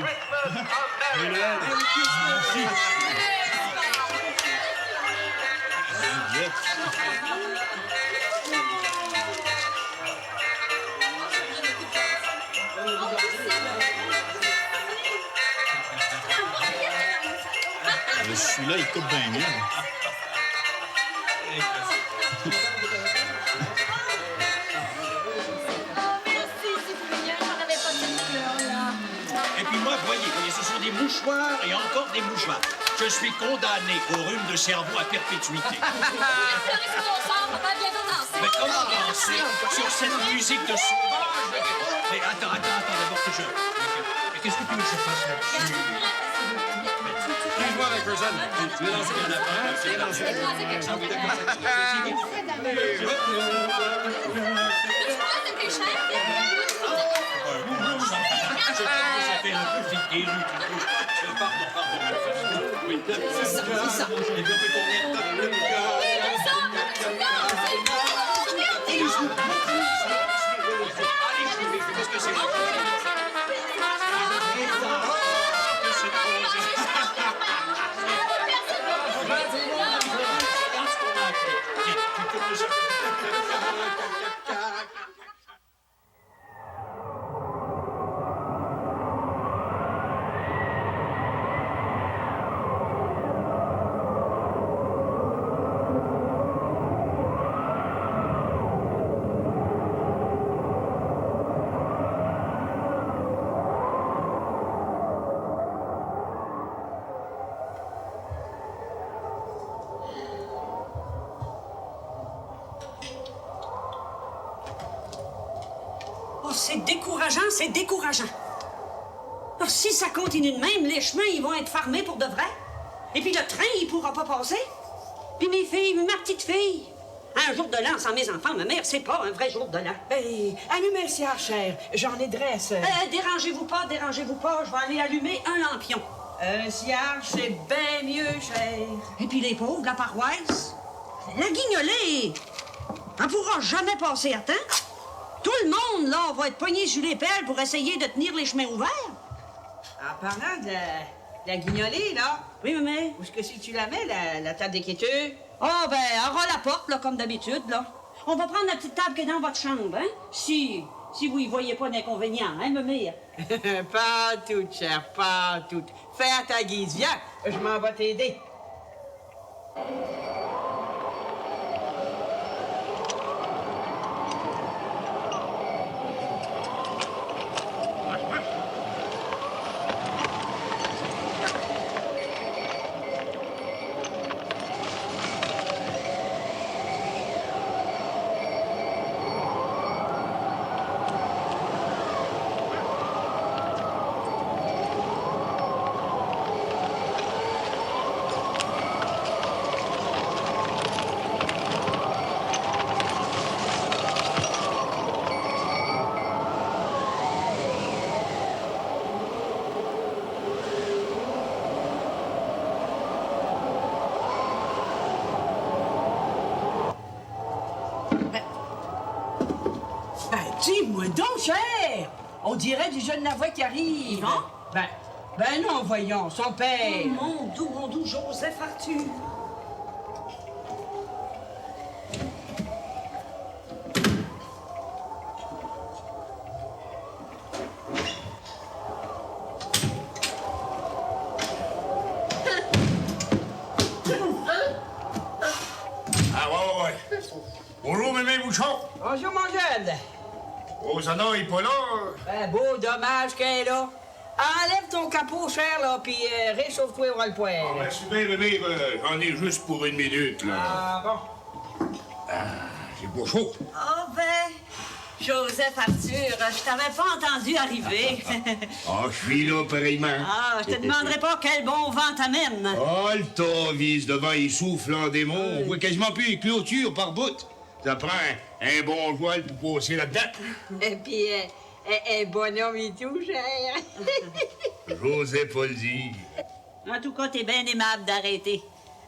Celui-là, il coupe bien mieux. Et puis moi, voyez, ce sont des mouchoirs et encore des mouchoirs. Je suis condamné au rhume de cerveau à perpétuité. Mais comment danser sur cette musique de sauvage? Mais attends, d'abord que je... Mais qu'est-ce que tu veux que je fasse là-dessus? Excuse-moi, McPherson. Tu veux lancer un affaire? C'est lancé. Je crois que ça fait un peu vite des rues. Pardon. Oui, c'est ça. Et puis on peut tourner qu'est-ce que c'est? C'est décourageant. Alors, si ça continue de même, les chemins, ils vont être fermés pour de vrai. Et puis le train, il pourra pas passer. Puis mes filles, ma petite fille. Un jour de l'an sans mes enfants, ma mère, c'est pas un vrai jour de l'an. Ben, allumez le cierge, cher. J'en ai dresse. Dérangez-vous pas. Je vais aller allumer un lampion. Un cierge, c'est bien mieux, cher. Et puis les pauvres, la paroisse. La guignolée, elle pourra jamais passer à temps. Tout le monde, là, va être pogné sur les pelles pour essayer de tenir les chemins ouverts. En parlant de la guignolée, là. Oui, maman. Où est-ce que si tu la mets, la table d'écriture? Ah, ben, elle aura la porte, là, comme d'habitude, là. On va prendre la petite table qui est dans votre chambre, hein? Si vous y voyez pas d'inconvénient, hein, maman? Pas tout, cher, pas tout. Fais à ta guise, viens, je m'en vais t'aider. Dis-moi donc, cher! On dirait du jeune Lavoie qui arrive. Non? Ben non, voyons, son père. Oh, mon doux Joseph Arthur. Ah, ouais. Bonjour, mémé Bouchon. Bonjour, mon jeune. Rosanna est pas là. Ben, beau dommage qu'elle est là. Enlève ton capot, cher, là, puis réchauffe-toi au ras-le-poêle. Ah, merci bien, bébé. J'en ai juste pour 1 minute, là. Ah, bon. Ah, j'ai pas chaud. Oh, ben, Joseph Arthur, je t'avais pas entendu arriver. Ah, je suis là, pareillement. Ah, je te demanderai pas quel bon vent t'amène. Ah, le tournevis devant, il souffle en démon. On voit quasiment plus les clôtures par bout. Ça prend un bon joual pour passer là-dedans. Et puis, un bonhomme et tout, cher. J'osais pas le dire. En tout cas, t'es bien aimable d'arrêter.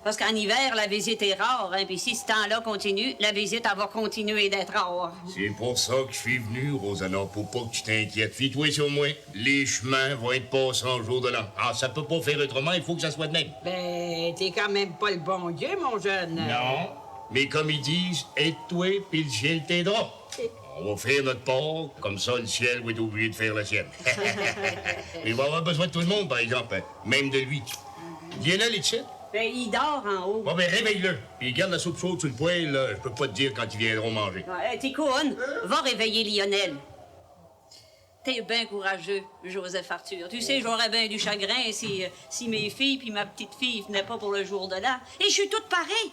Parce qu'en hiver, la visite est rare, hein, puis si ce temps-là continue, la visite, elle va continuer d'être rare. C'est pour ça que je suis venu, Rosanna, pour pas que tu t'inquiètes. Fie-toi sur moi. Les chemins vont être passés en jour de l'an. Ah, ça peut pas faire autrement, il faut que ça soit de même. Ben, t'es quand même pas le bon Dieu, mon jeune. Non, mais comme ils disent, aide-toi, puis le ciel t'aidera. On va faire notre part, comme ça le ciel va être obligé de faire le sien. Mais il va avoir besoin de tout le monde, par exemple, hein, même de lui. Viens là, les tiens. Ben, il dort en haut. Bon, ben, réveille-le. Puis garde la soupe chaude sur le poêle, là. Je peux pas te dire quand ils viendront manger. T'es conne. Va réveiller Lionel. T'es bien courageux, Joseph Arthur. Tu sais, j'aurais bien du chagrin si mes filles puis ma petite fille venaient pas pour le jour de l'an. Et je suis toute pareille.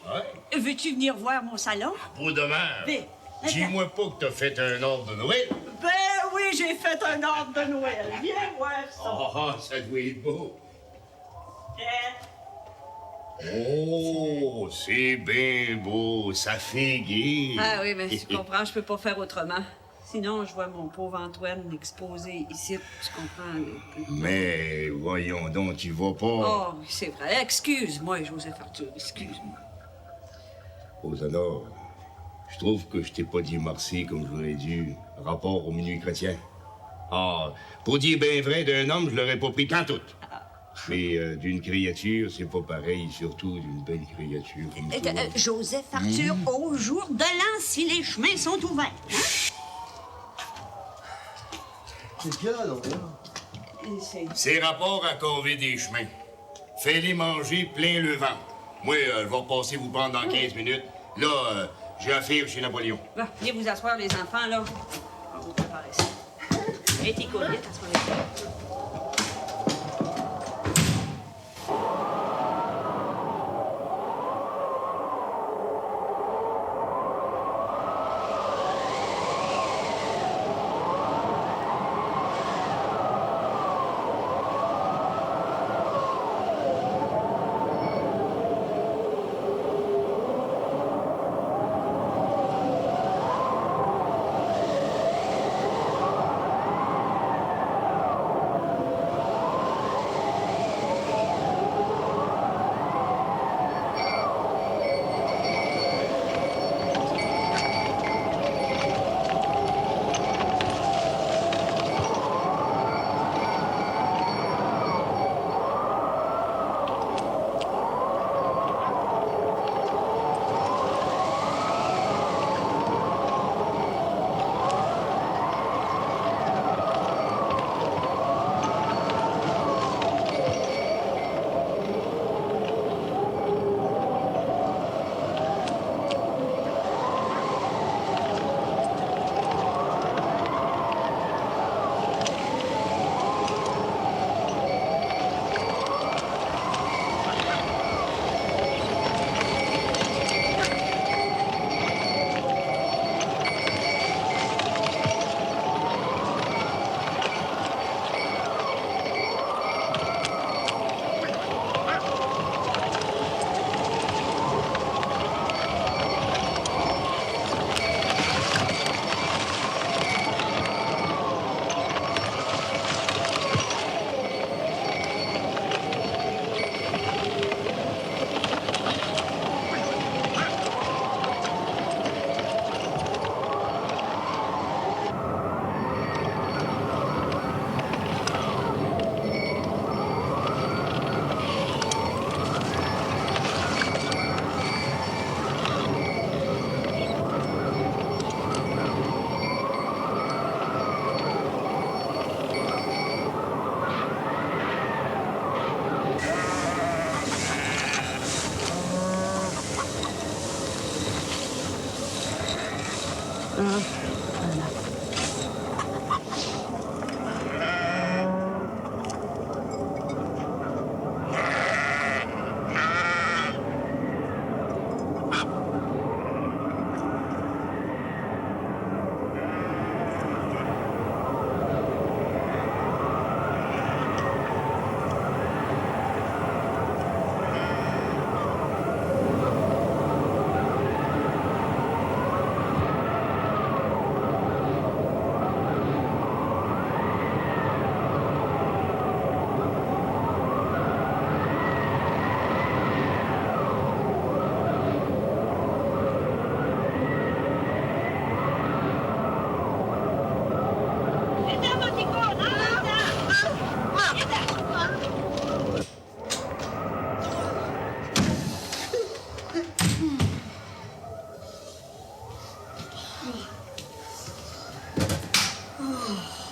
Ouais. Veux-tu venir voir mon salon? Pour demain. Ben, dis-moi pas que t'as fait un ordre de Noël. Ben oui, j'ai fait un ordre de Noël. Viens voir ça. Ah, ça doit être beau. Oh, c'est bien beau, ça fait gai. Ah oui, mais tu comprends, je peux pas faire autrement. Sinon, je vois mon pauvre Antoine exposé ici, tu comprends? Mais voyons donc, tu vas pas. Oh, c'est vrai. Excuse-moi, Joseph Arthur, excuse-moi. Rosanna, je trouve que je t'ai pas dit merci comme j'aurais dû, rapport au minuit chrétien. Ah, pour dire bien vrai, d'un homme, je l'aurais pas pris pantoute. Mais d'une créature, c'est pas pareil, surtout d'une belle créature comme toi. Joseph Arthur, au jour de l'an, si les chemins sont ouverts. C'est bien, donc, C'est rapport à corver des chemins. Fais-les manger plein le ventre. Moi, je vais repasser vous prendre dans 15 minutes. Là, j'ai affaire chez Napoléon. Bon, venez vous asseoir, les enfants, là. On va vous préparer ça. Et tes colliers, asseoir-les.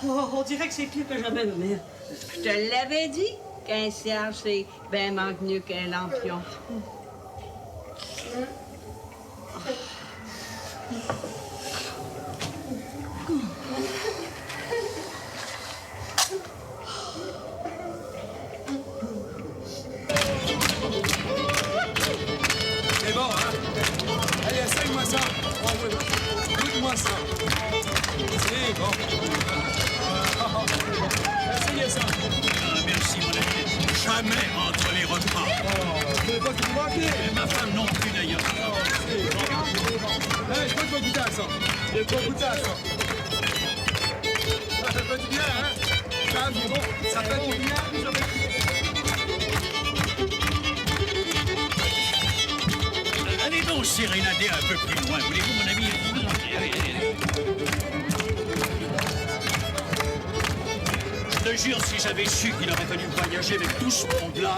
Oh, on dirait que c'est pire que jamais, ma mère. Je te l'avais dit qu'un cierge, c'est ben manque mieux qu'un lampion. C'est bon, hein? Allez, essaye-moi ça. Oh, oui. Goûte-moi ça. C'est bon. Essayez ça. Ah, merci, mon ami. Jamais entre les repas. Je ne pas que vous manquez. Et ma femme non plus, d'ailleurs. C'est bon. Hey, je peux pas goûter à ça. Je peux pas goûter à ça. Ça fait du bien, hein? Ça fait bon. Ça fait du bien. Allez donc sérénader un peu plus loin, voulez-vous, mon ami? Je te jure, si j'avais su qu'il aurait fallu voyager avec tout ce monde-là,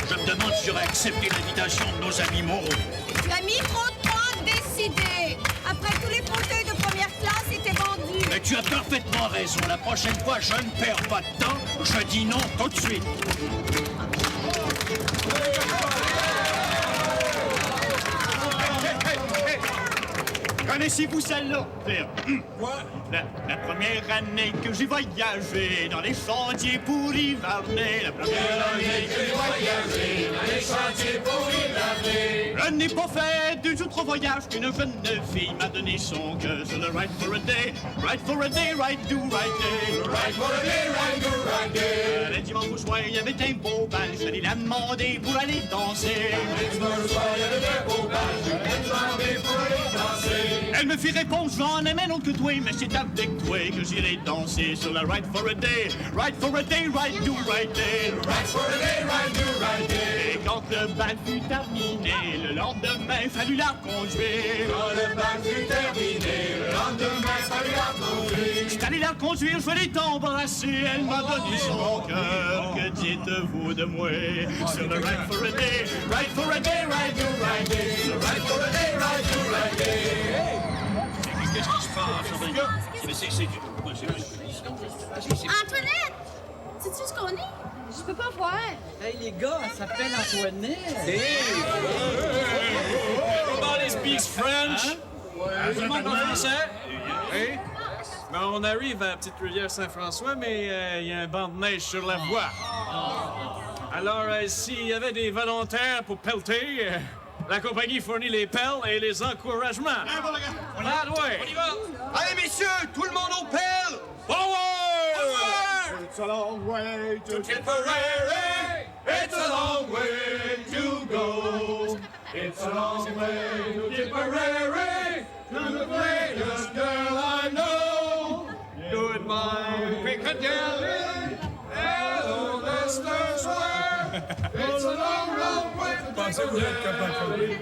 je me demande si j'aurais accepté l'invitation de nos amis moraux. Tu as mis trop de temps à décider. Après, tous les fauteuils de première classe étaient vendus. Mais tu as parfaitement raison. La prochaine fois, je ne perds pas de temps. Je dis non tout de suite. Connaissez-vous celle-là? Quoi? La première année que j'ai voyagé dans les chantiers pour hiverner. La première année que j'ai voyagé dans les chantiers pour hiverner. Je n'ai pas fait deux autres voyages qu'une jeune fille m'a donné son cœur sur le right for a day, right for a day, right do right day. Right for a day, right do right day. Le dimanche au soir, il y avait un beau bal, je l'ai demandé pour aller danser. Le dimanche au soir, il y avait un beau bal, je l'ai demandé pour aller danser. Elle me fit répondre, j'en aime un autre que toi, mais c'est avec toi que j'irai danser sur la right for a day, right do right day. Right for a day, right do right day. Et quand le bal fut terminé, le lendemain, fallut la reconduire. Quand le bal fut terminé, le lendemain, fallut la reconduire. J'étais allé la reconduire, je l'ai embrassée, elle m'a donné son cœur. Que dites-vous de moi? Sur le right for a day, right do right day. Sur le right for a day, right do right day. Qu'est-ce qui se passe? Antoinette! Sais-tu ce qu'on est? Je peux pas voir. Hey, les gars, elle s'appelle Antoinette. Everybody speaks French. Tout le monde en français. Hey. Ben, on arrive à la petite rivière Saint-François, mais il y a un banc de neige sur la voie. Alors, s'il y avait des volontaires pour pelleter, la compagnie fournit les pelles et les encouragements. On y va. Allez, messieurs, tout le monde au pelle! Forward! It's a long way to Tipperary. It's a long way to go. It's a long way to Tipperary. To the greatest girl I know. Goodbye, Piccadilly. Hello, Leicester Square. It's a long, long way to Tipperary.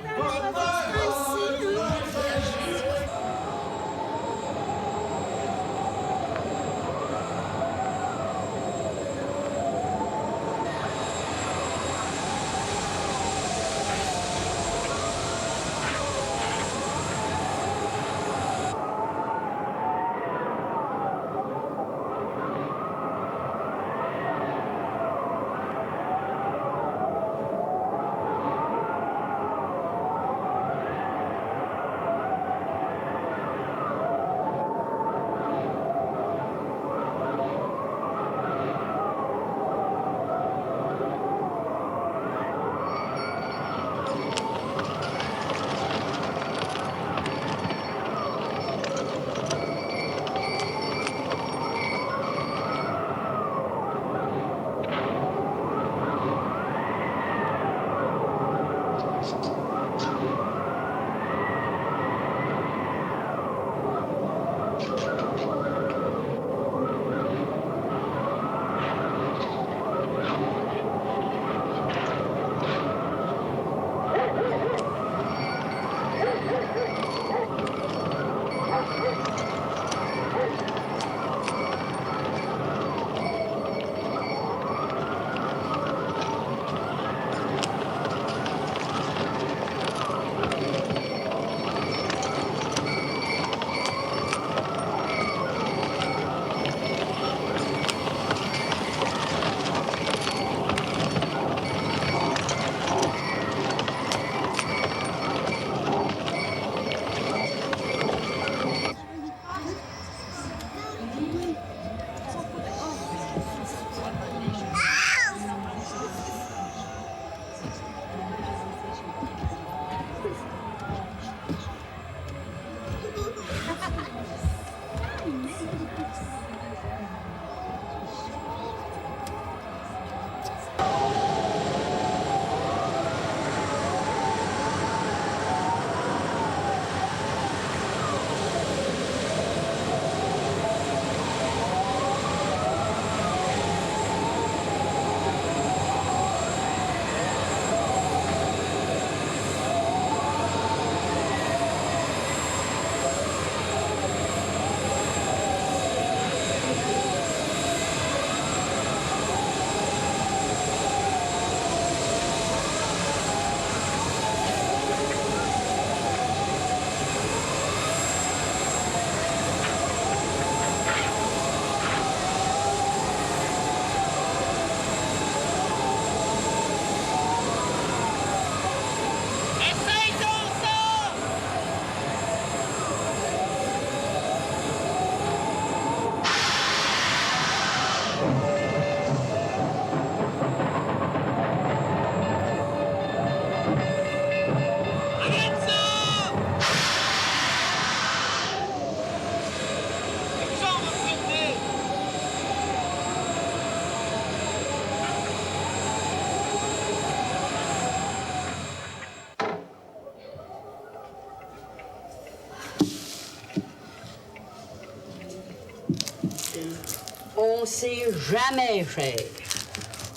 On sait jamais, cher.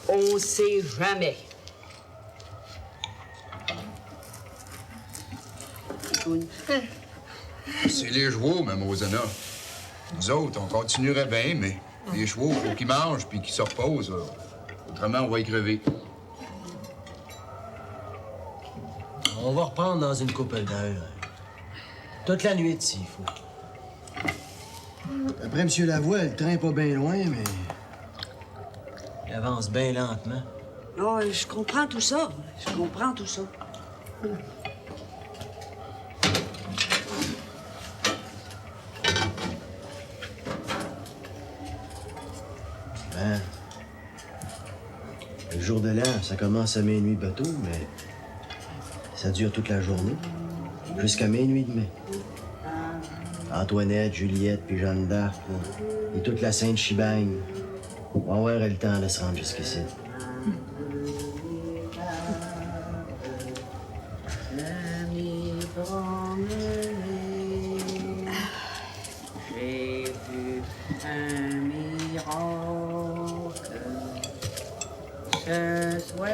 On sait jamais. C'est les chevaux, Mme Rosanna. Nous autres, on continuerait bien, mais les chevaux, faut qu'ils mangent puis qu'ils se reposent. Autrement, on va y crever. On va reprendre dans une couple d'heures. Toute la nuit s'il faut. Après, M. Lavoie, le train est pas bien loin, mais... il avance bien lentement. Oh, je comprends tout ça. Je comprends tout ça. Ben, le jour de l'an, ça commence à minuit bateau, mais ça dure toute la journée, jusqu'à minuit demain. Antoinette, Juliette, puis Jeanne d'Arc, là, et toute la Sainte Chibagne, on va avoir le temps de se rendre jusqu'ici. J'ai vu un miracle ce soir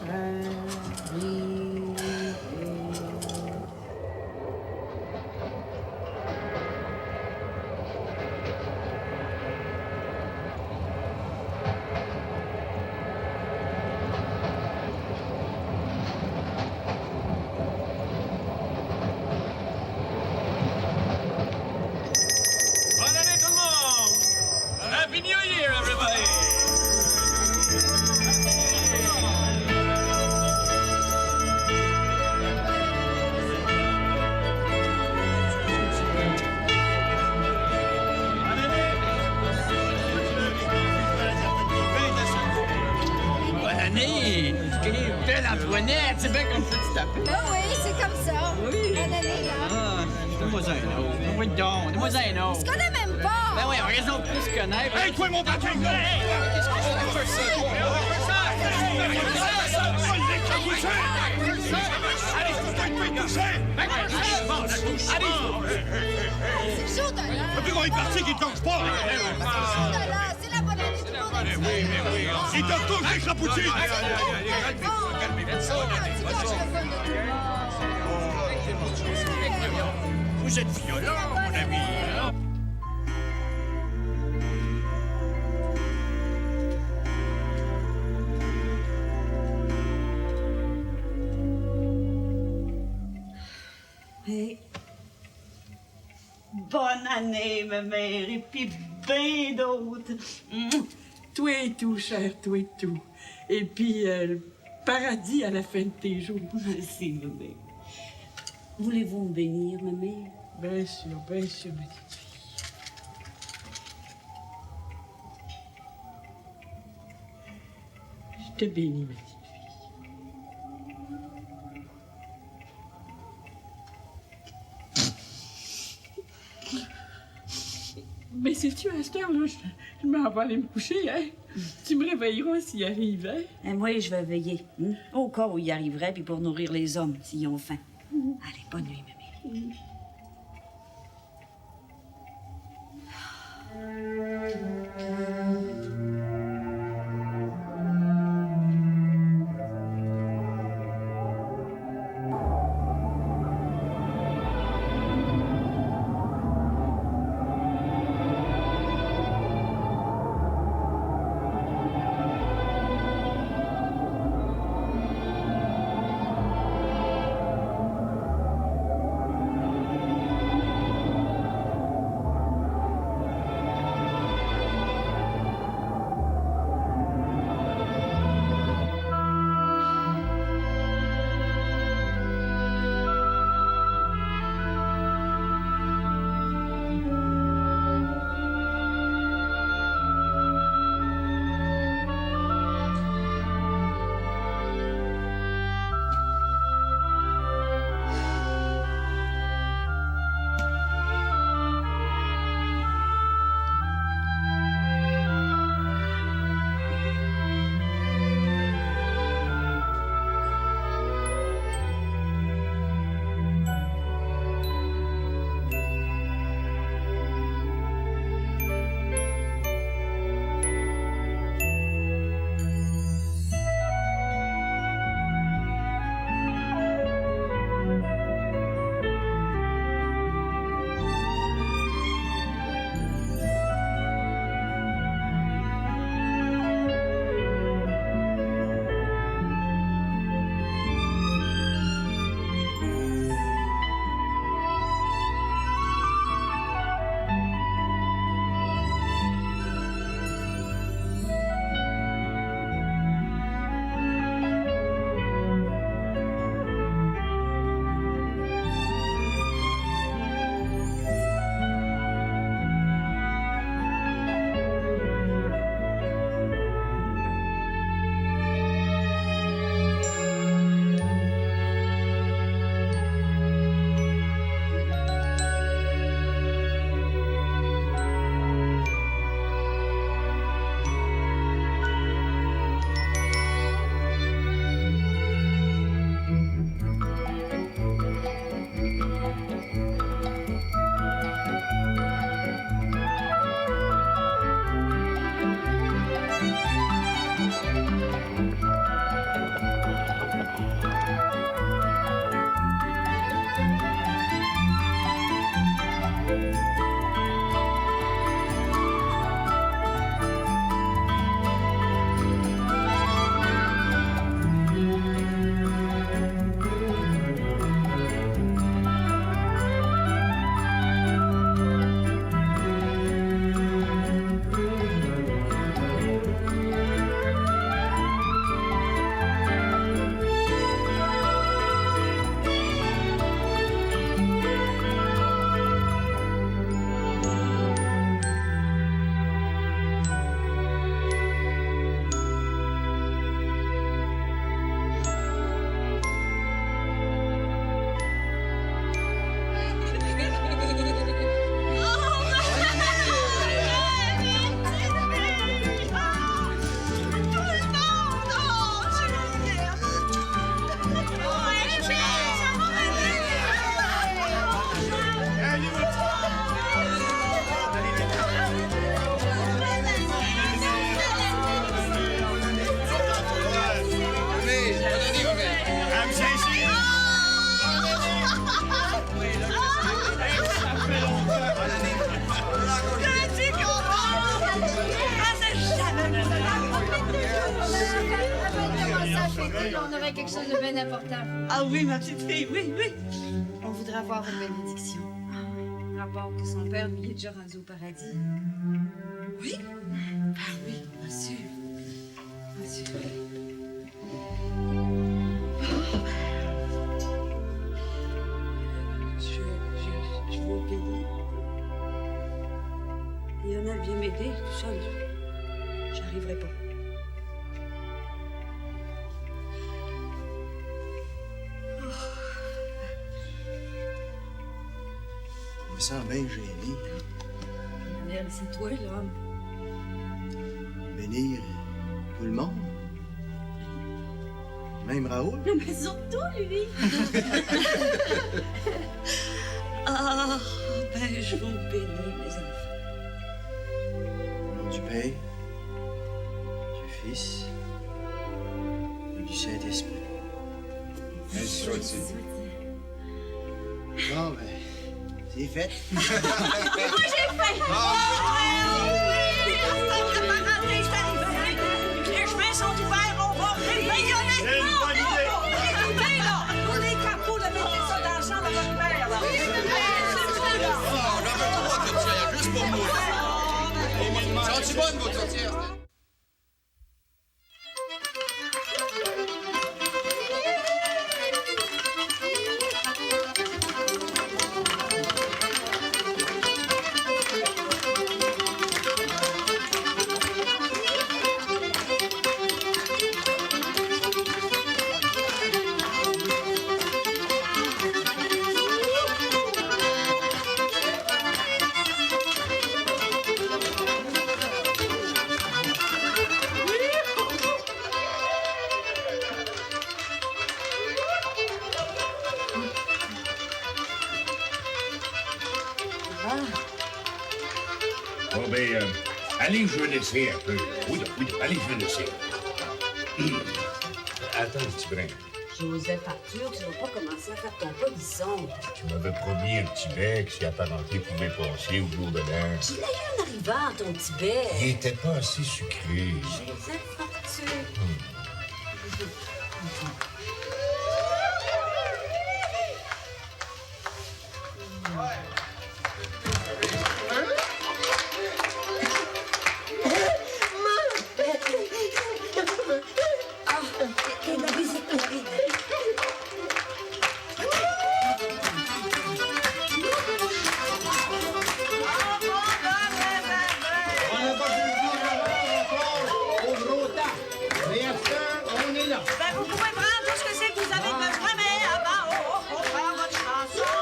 arrivé. Bonne année tout le monde! Happy New Year, everybody! Bonne année! Belle Antoinette! C'est bien comme ça que tu t'appelles. Ah oui, c'est comme ça. Oui. Bonne année, là. Ah, donne-moi un autre. Oui, donc, donne-moi un autre. On se connaît même pas. Ben oui, on a raison de plus se connaître. Hey, toi, mon patin! Qu'est-ce que c'est que ça? C'est chaud, là. Le plus grand est parti qui ne touche pas! C'est chaud, là. C'est la bonne année, tout le monde a dit. Il te touche avec la poutine! Vous êtes violent, mon ami! Hey. Bonne année, ma mère, et puis bien d'autres. Toi et tout, cher, toi et tout. Et puis, le paradis à la fin de tes jours. Merci, ma mère. Voulez-vous me bénir, ma mère? Bien sûr, ma petite fille. Je te bénis, ma petite fille. Mais sais-tu, à cette heure-là, je m'en vais aller me coucher, hein? Tu me réveilleras s'il arrivait. Et moi, je vais veiller. Au cas où il arriverait, puis pour nourrir les hommes, s'ils ont faim. Allez, bonne nuit, ma mère. on aurait quelque chose de bien important. Ah oui, ma petite fille, oui, oui. On voudrait avoir une bénédiction. Rapport que son père, lui, est déjà rendu au paradis. Oui? Ah oui, bien sûr. Bien sûr. Je veux payer. Lionel vient m'aider, tout seul. J'arriverai pas. Je me sens bien gêné. Lionel, c'est toi, l'homme. Bénir tout le monde. Même Raoul. Non, mais surtout, lui. Ah, ben, je vous bénis, mes enfants. Au nom du Père, du Fils et du Saint-Esprit. Ainsi soit-il. Bon, ben, c'est fait. Moi, j'ai faim! Oh, oui! La parenté est arrivée! Les chemins sont ouverts, on va rayonner! C'est une bonne idée! Écoutez, là! Pour les capots, là, mettez ça dans le champ de votre père, là! Oui, Oh, j'en veux trois tourtières, juste pour moi. Sont-tu bonnes, vos tourtières? Bon, ben, allez jeunasser un peu. Oui, allez jeunasser. Attends un petit brin. Joseph Arthur, tu vas pas commencer à faire ton polisson. Tu m'avais promis un petit bec si apparenté pouvait passer au jour de l'an. Tu l'as eu en arrivant, ton petit bec. Il était pas assez sucré. Joseph Arthur. Ben, vous pouvez prendre tout ce que c'est que vous avez besoin, mais avant, on faire votre chanson.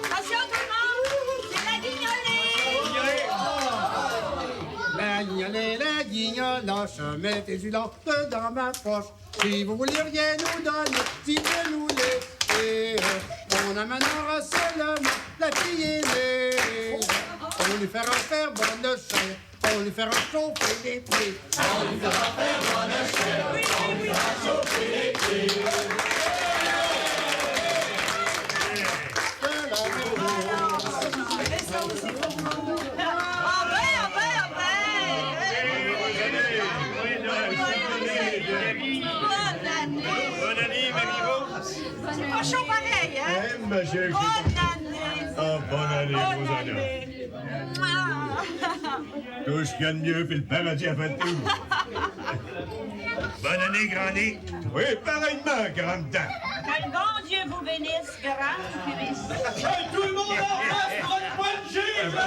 Attention tout le monde, c'est la guignolée. La guignole, mettez du lent dans ma poche. Si vous voulez rien nous donner, dites nous laisser. On amènera seulement la fille aînée. On lui fera faire bonne chair. On lui fera chauffer les pieds. On lui fera faire bonne chair. On lui fera chauffer les pieds. Bonne année, Marie-Rose. C'est pas chaud pareil, hein? Bonne année. Ah, bonne année, Rosanna. Tout ce qu'il y a de mieux, puis le paradis a fait tout. Bonne année, Granny. Oui, pareillement, grande dame. Que le bon Dieu vous bénisse, grande puisse. Tout le monde en face pour une bonne gifle!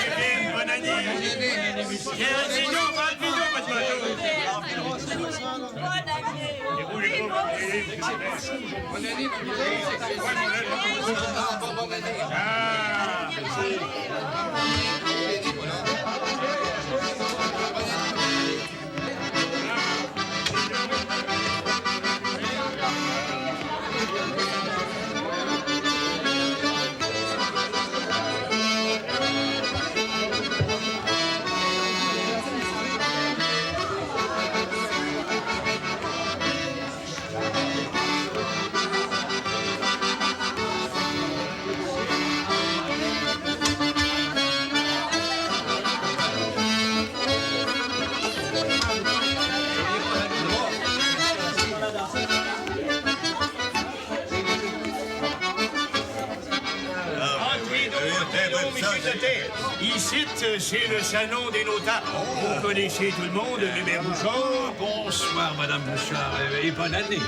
Kevin, bonne année. Dis donc, parle plus donc, votre bateau. Ici, c'est le salon des notables. Vous connaissez tout le monde, le maire Bouchard. Bonsoir, Madame Bouchard, et bonne année.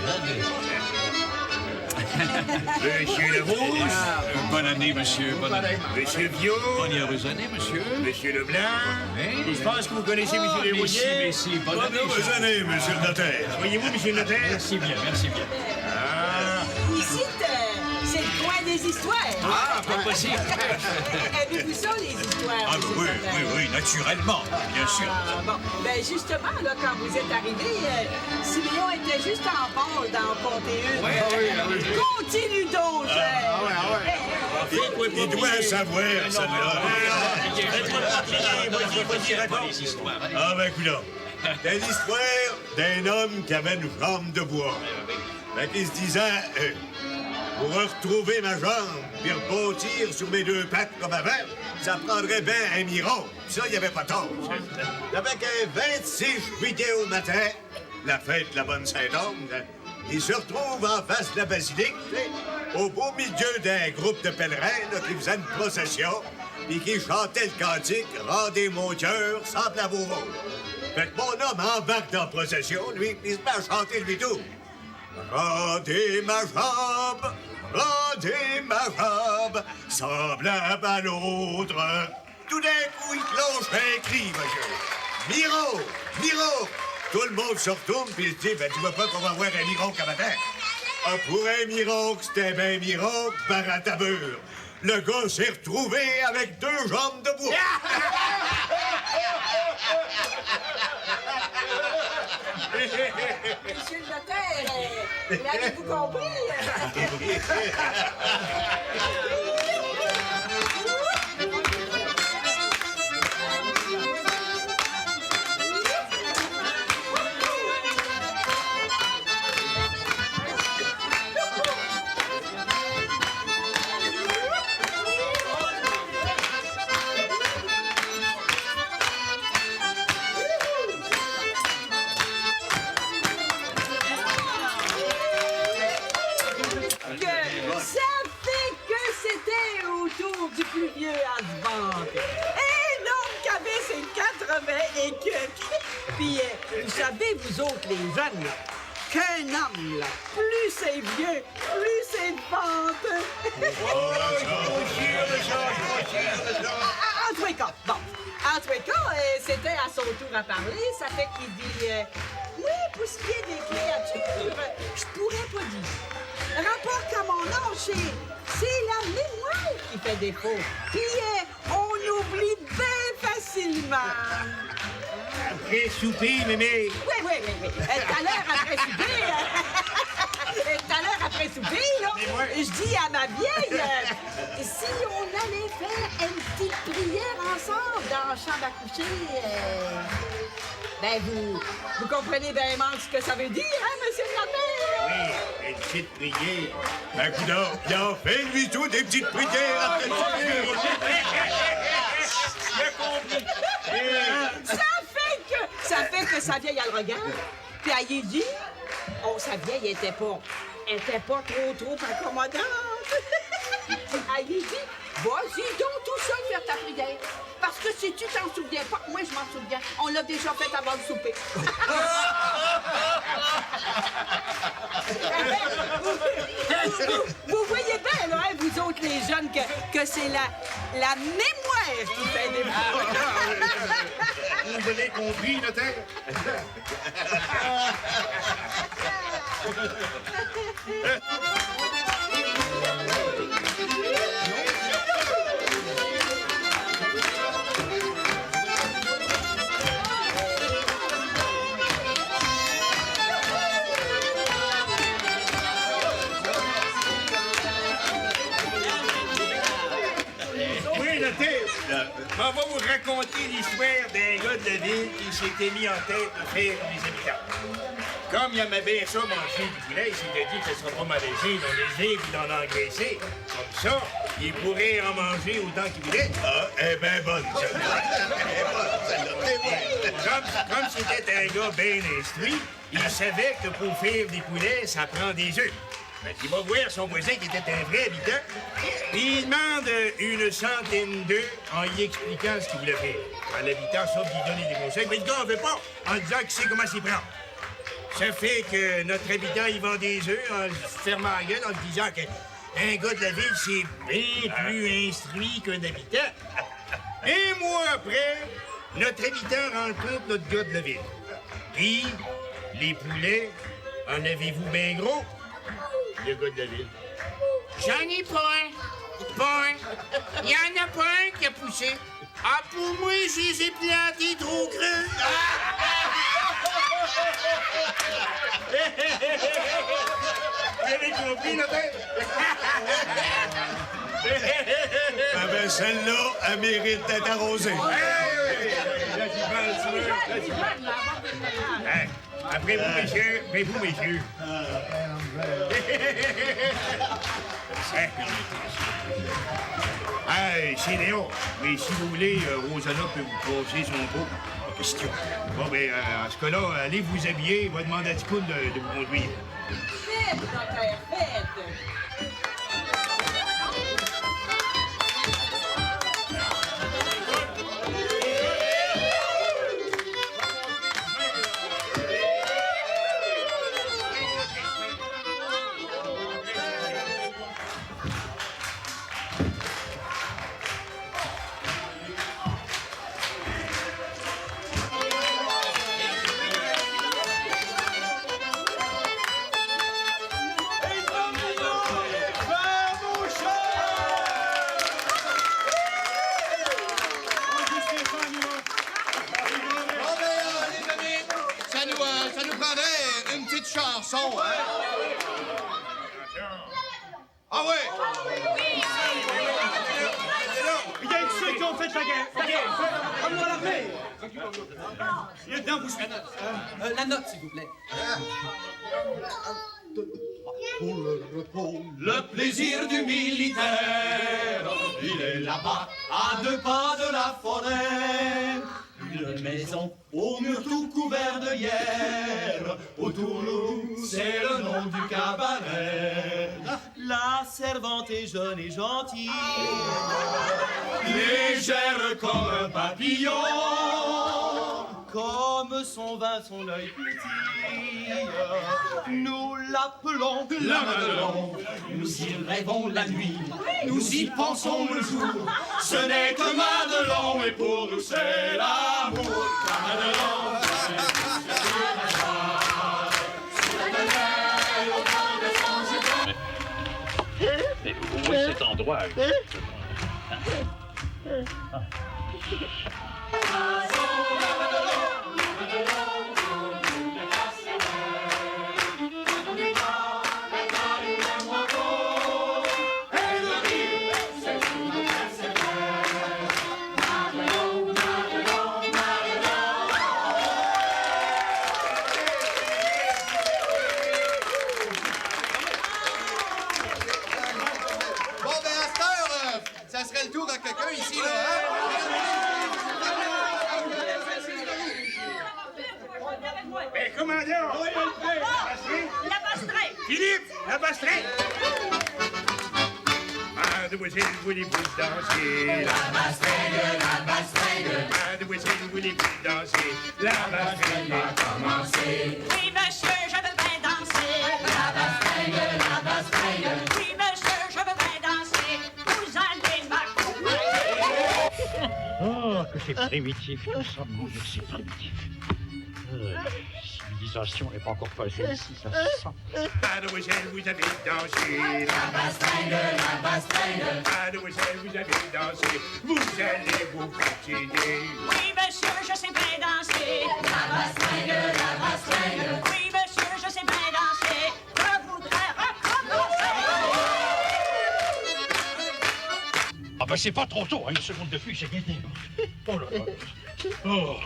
Monsieur Lebrousse. Bonne année, monsieur. Bonne année. Monsieur Viau. Bonne et heureuse année, monsieur. Monsieur Leblanc. Et je pense que vous connaissez Monsieur Desrouillet. Merci, bonne année. Heureuse année, monsieur le notaire. Voyez-vous, monsieur le notaire? Merci bien, merci bien. Ici, c'est le coin des histoires. Ah, pas possible. Avez-vous ça, les histoires? Ah, oui, naturellement, bien sûr. Bon, ben justement, là, quand vous êtes arrivé, Siméon était juste en pôle d'en compter une. Oui. Continue donc, Il doit savoir, celle-là. Vas-y, raconte les histoires. Ah, ben, coudonc. C'est l'histoire d'un homme qui avait une jambe de bois. Fait qu'il se disait, pour retrouver ma jambe puis rebondir sur mes deux pattes comme avant, ça prendrait bien un miracle. Ça, il n'y avait pas tort. Avec un 26 juillet au matin, la fête de la Bonne Saint-Anne, il se retrouve en face de la basilique, au beau milieu d'un groupe de pèlerins là, qui faisait une procession puis qui chantait le cantique « Rendez mon cœur, semble à vos mots ». Fait que mon homme embarque dans la procession, lui, il se met à chanter lui tout. Rendez ma jambe, semblable à l'autre. Tout d'un coup, il cloche un cri, monsieur. Miracle! Tout le monde se retourne, puis il se dit, ben, tu vois pas qu'on va avoir un miracle à matin? Ah, pour un miracle, c'était bien miracle, par à ta beurre. Le gars s'est retrouvé avec 2 jambes de bois. Monsieur le notaire, l'avez-vous compris? Du plus vieux Asband. Et l'homme qui avait ses 80 et que... Puis, vous savez, vous autres, les jeunes, là, qu'un homme, là, plus c'est vieux, plus c'est de vente. En tous les cas, bon. En tous les cas, c'était à son tour à parler. Ça fait qu'il dit... oui, pour ce qui est des créatures, je pourrais pas dire. Rapport qu'à mon âge, c'est la mémoire qui fait défaut. Puis on oublie bien facilement. Après souper, mémé. Oui. Tout à l'heure après souper, là, je dis à ma vieille, si on allait faire une petite prière ensemble dans la chambre à coucher, ben vous comprenez bien mal ce que ça veut dire, hein, monsieur le notaire? Oui, une petite prière. Ben, coudonc, il en fait, lui, tout, des petites prières après Ça fait que sa vieille, elle regarde, puis elle y dit, oh, sa vieille était pas trop accommodante. Elle y dit, vas-y donc tout seul faire ta prière. Parce que si tu t'en souviens pas, moi je m'en souviens. On l'a déjà fait avant le souper. vous voyez bien, là, hein, vous autres, les jeunes, que c'est la mémoire qui fait des Vous avez compris, notaire? Oui, notaire. On va vous raconter l'histoire d'un gars de la ville qui s'était mis en tête de faire des habitants. Comme il aimait bien ça manger du poulet, il s'était dit que ce ne sera pas malaisé dans les aigles ou d'en engraisser. Comme ça, il pourrait en manger autant qu'il voulait. Ah, eh ben bonne, Comme c'était un gars bien instruit, il savait que pour faire des poulets, ça prend des œufs. Ben, il va voir son voisin qui était un vrai habitant, puis il demande une centaine d'œufs en y expliquant ce qu'il voulait faire. Ben, l'habitant sauf lui donner des conseils, mais le gars en veut pas, en disant qu'il sait comment s'y prendre. Ça fait que notre habitant, il vend des œufs en se fermant la gueule, en se disant qu'un gars de la ville, c'est bien plus instruit qu'un habitant. Un mois après, notre habitant rencontre notre gars de la ville. Puis, les poulets, en avez-vous bien gros? Le gars de la ville. J'en ai pas un. Pas un. Il y en a pas un qui a poussé. Ah, pour moi, je les ai plantés trop creux. Vous avez compris, notaire? Ah ben, celle-là, elle mérite d'être arrosée. Après vous, messieurs. Après vous, messieurs. Hey, c'est Léon. Mais si vous voulez, Rosanna peut vous poser son pot. Pas question. Bon, ben, en ce cas-là, allez vous habiller. Il va demander à Ticoun de vous conduire. Faites, notaire, faites. Ça nous prendrait une petite chanson, hein? Ah ouais? Il y a ceux qui ont fait la guerre. Comme l'armée. Lieutenant, vous suivez. La note, s'il vous plaît. Le plaisir du militaire, il est là-bas, à 2 pas de la forêt. Une maison au mur tout couvert de hierre, autour nous, c'est le nom du cabaret. La servante est jeune et gentille, légère comme un papillon, comme son vin, son œil pétille. Nous l'appelons la Madelon. Nous y rêvons la nuit, nous y pensons le jour. Ce n'est que Madelon et pour nous c'est l'amour. La Madelon. Mais où est cet endroit? Ça serait le tour à quelqu'un ici, là, hein? Ben, commandant! La bastringue! Philippe, la bastringue! Mademoiselle, voulez-vous danser? La bastringue. Mademoiselle, voulez-vous danser? La bastringue va commencer. Oui, monsieur, je veux bien danser. La bastringue. Oui, monsieur, je veux bien danser. C'est primitif, tout ça, mon Dieu, c'est primitif. Civilisation n'est pas encore passée ici, ça se sent. Mademoiselle, vous avez dansé. La bastringue, la bastringue. Mademoiselle, vous avez dansé. Vous allez vous fatiguer. Oui, monsieur, je sais bien danser. La bastringue, la bastringue. Oui, monsieur, je sais bien danser. Je voudrais recommencer. Ah ben c'est pas trop tôt, hein, une seconde de plus, c'est gagné. Oh là là. Oh.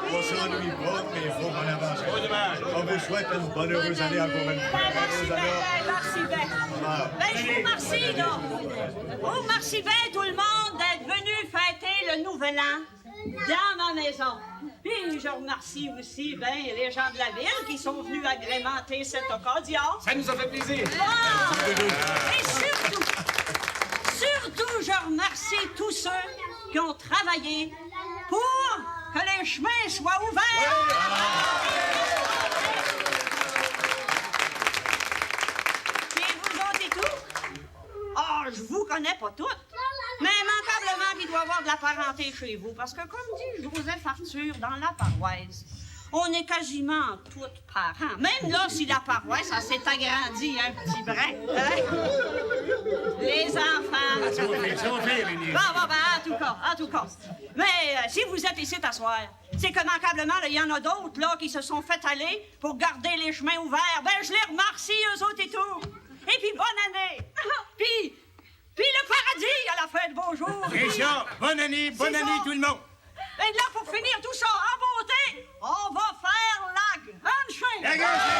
On s'ennuie pas, mais il faut qu'on avance. On vous souhaite une bonne heureuse année encore une fois. Merci bien. Ben, je vous remercie, là. Je vous remercie bien, tout le monde, d'être venu fêter le Nouvel An dans ma maison. Puis je remercie aussi bien les gens de la ville qui sont venus agrémenter cette occasion. Ça nous a fait plaisir. Et surtout, je remercie tous ceux qui ont travaillé pour que les chemins soient ouverts. Et vous autres et tout? Ah, je vous connais pas toutes, mais immanquablement qu'il doit y avoir de la parenté chez vous, parce que comme dit Joseph Arthur dans la paroisse, on est quasiment toutes parents. Même là, si la paroisse, ça s'est agrandie un petit brin. Hein? Les enfants. Ça va faire, Élie. Bon, en tout cas. Mais si vous êtes ici t'asseoir, c'est que manquablement, il y en a d'autres là qui se sont fait aller pour garder les chemins ouverts. Ben, je les remercie, eux autres et tout. Et puis, bonne année. Puis le paradis à la fin de vos jours. C'est ça. Bonne année tout le monde. Et là, pour finir tout ça en beauté, on va faire la grande chaîne. La grande chaîne.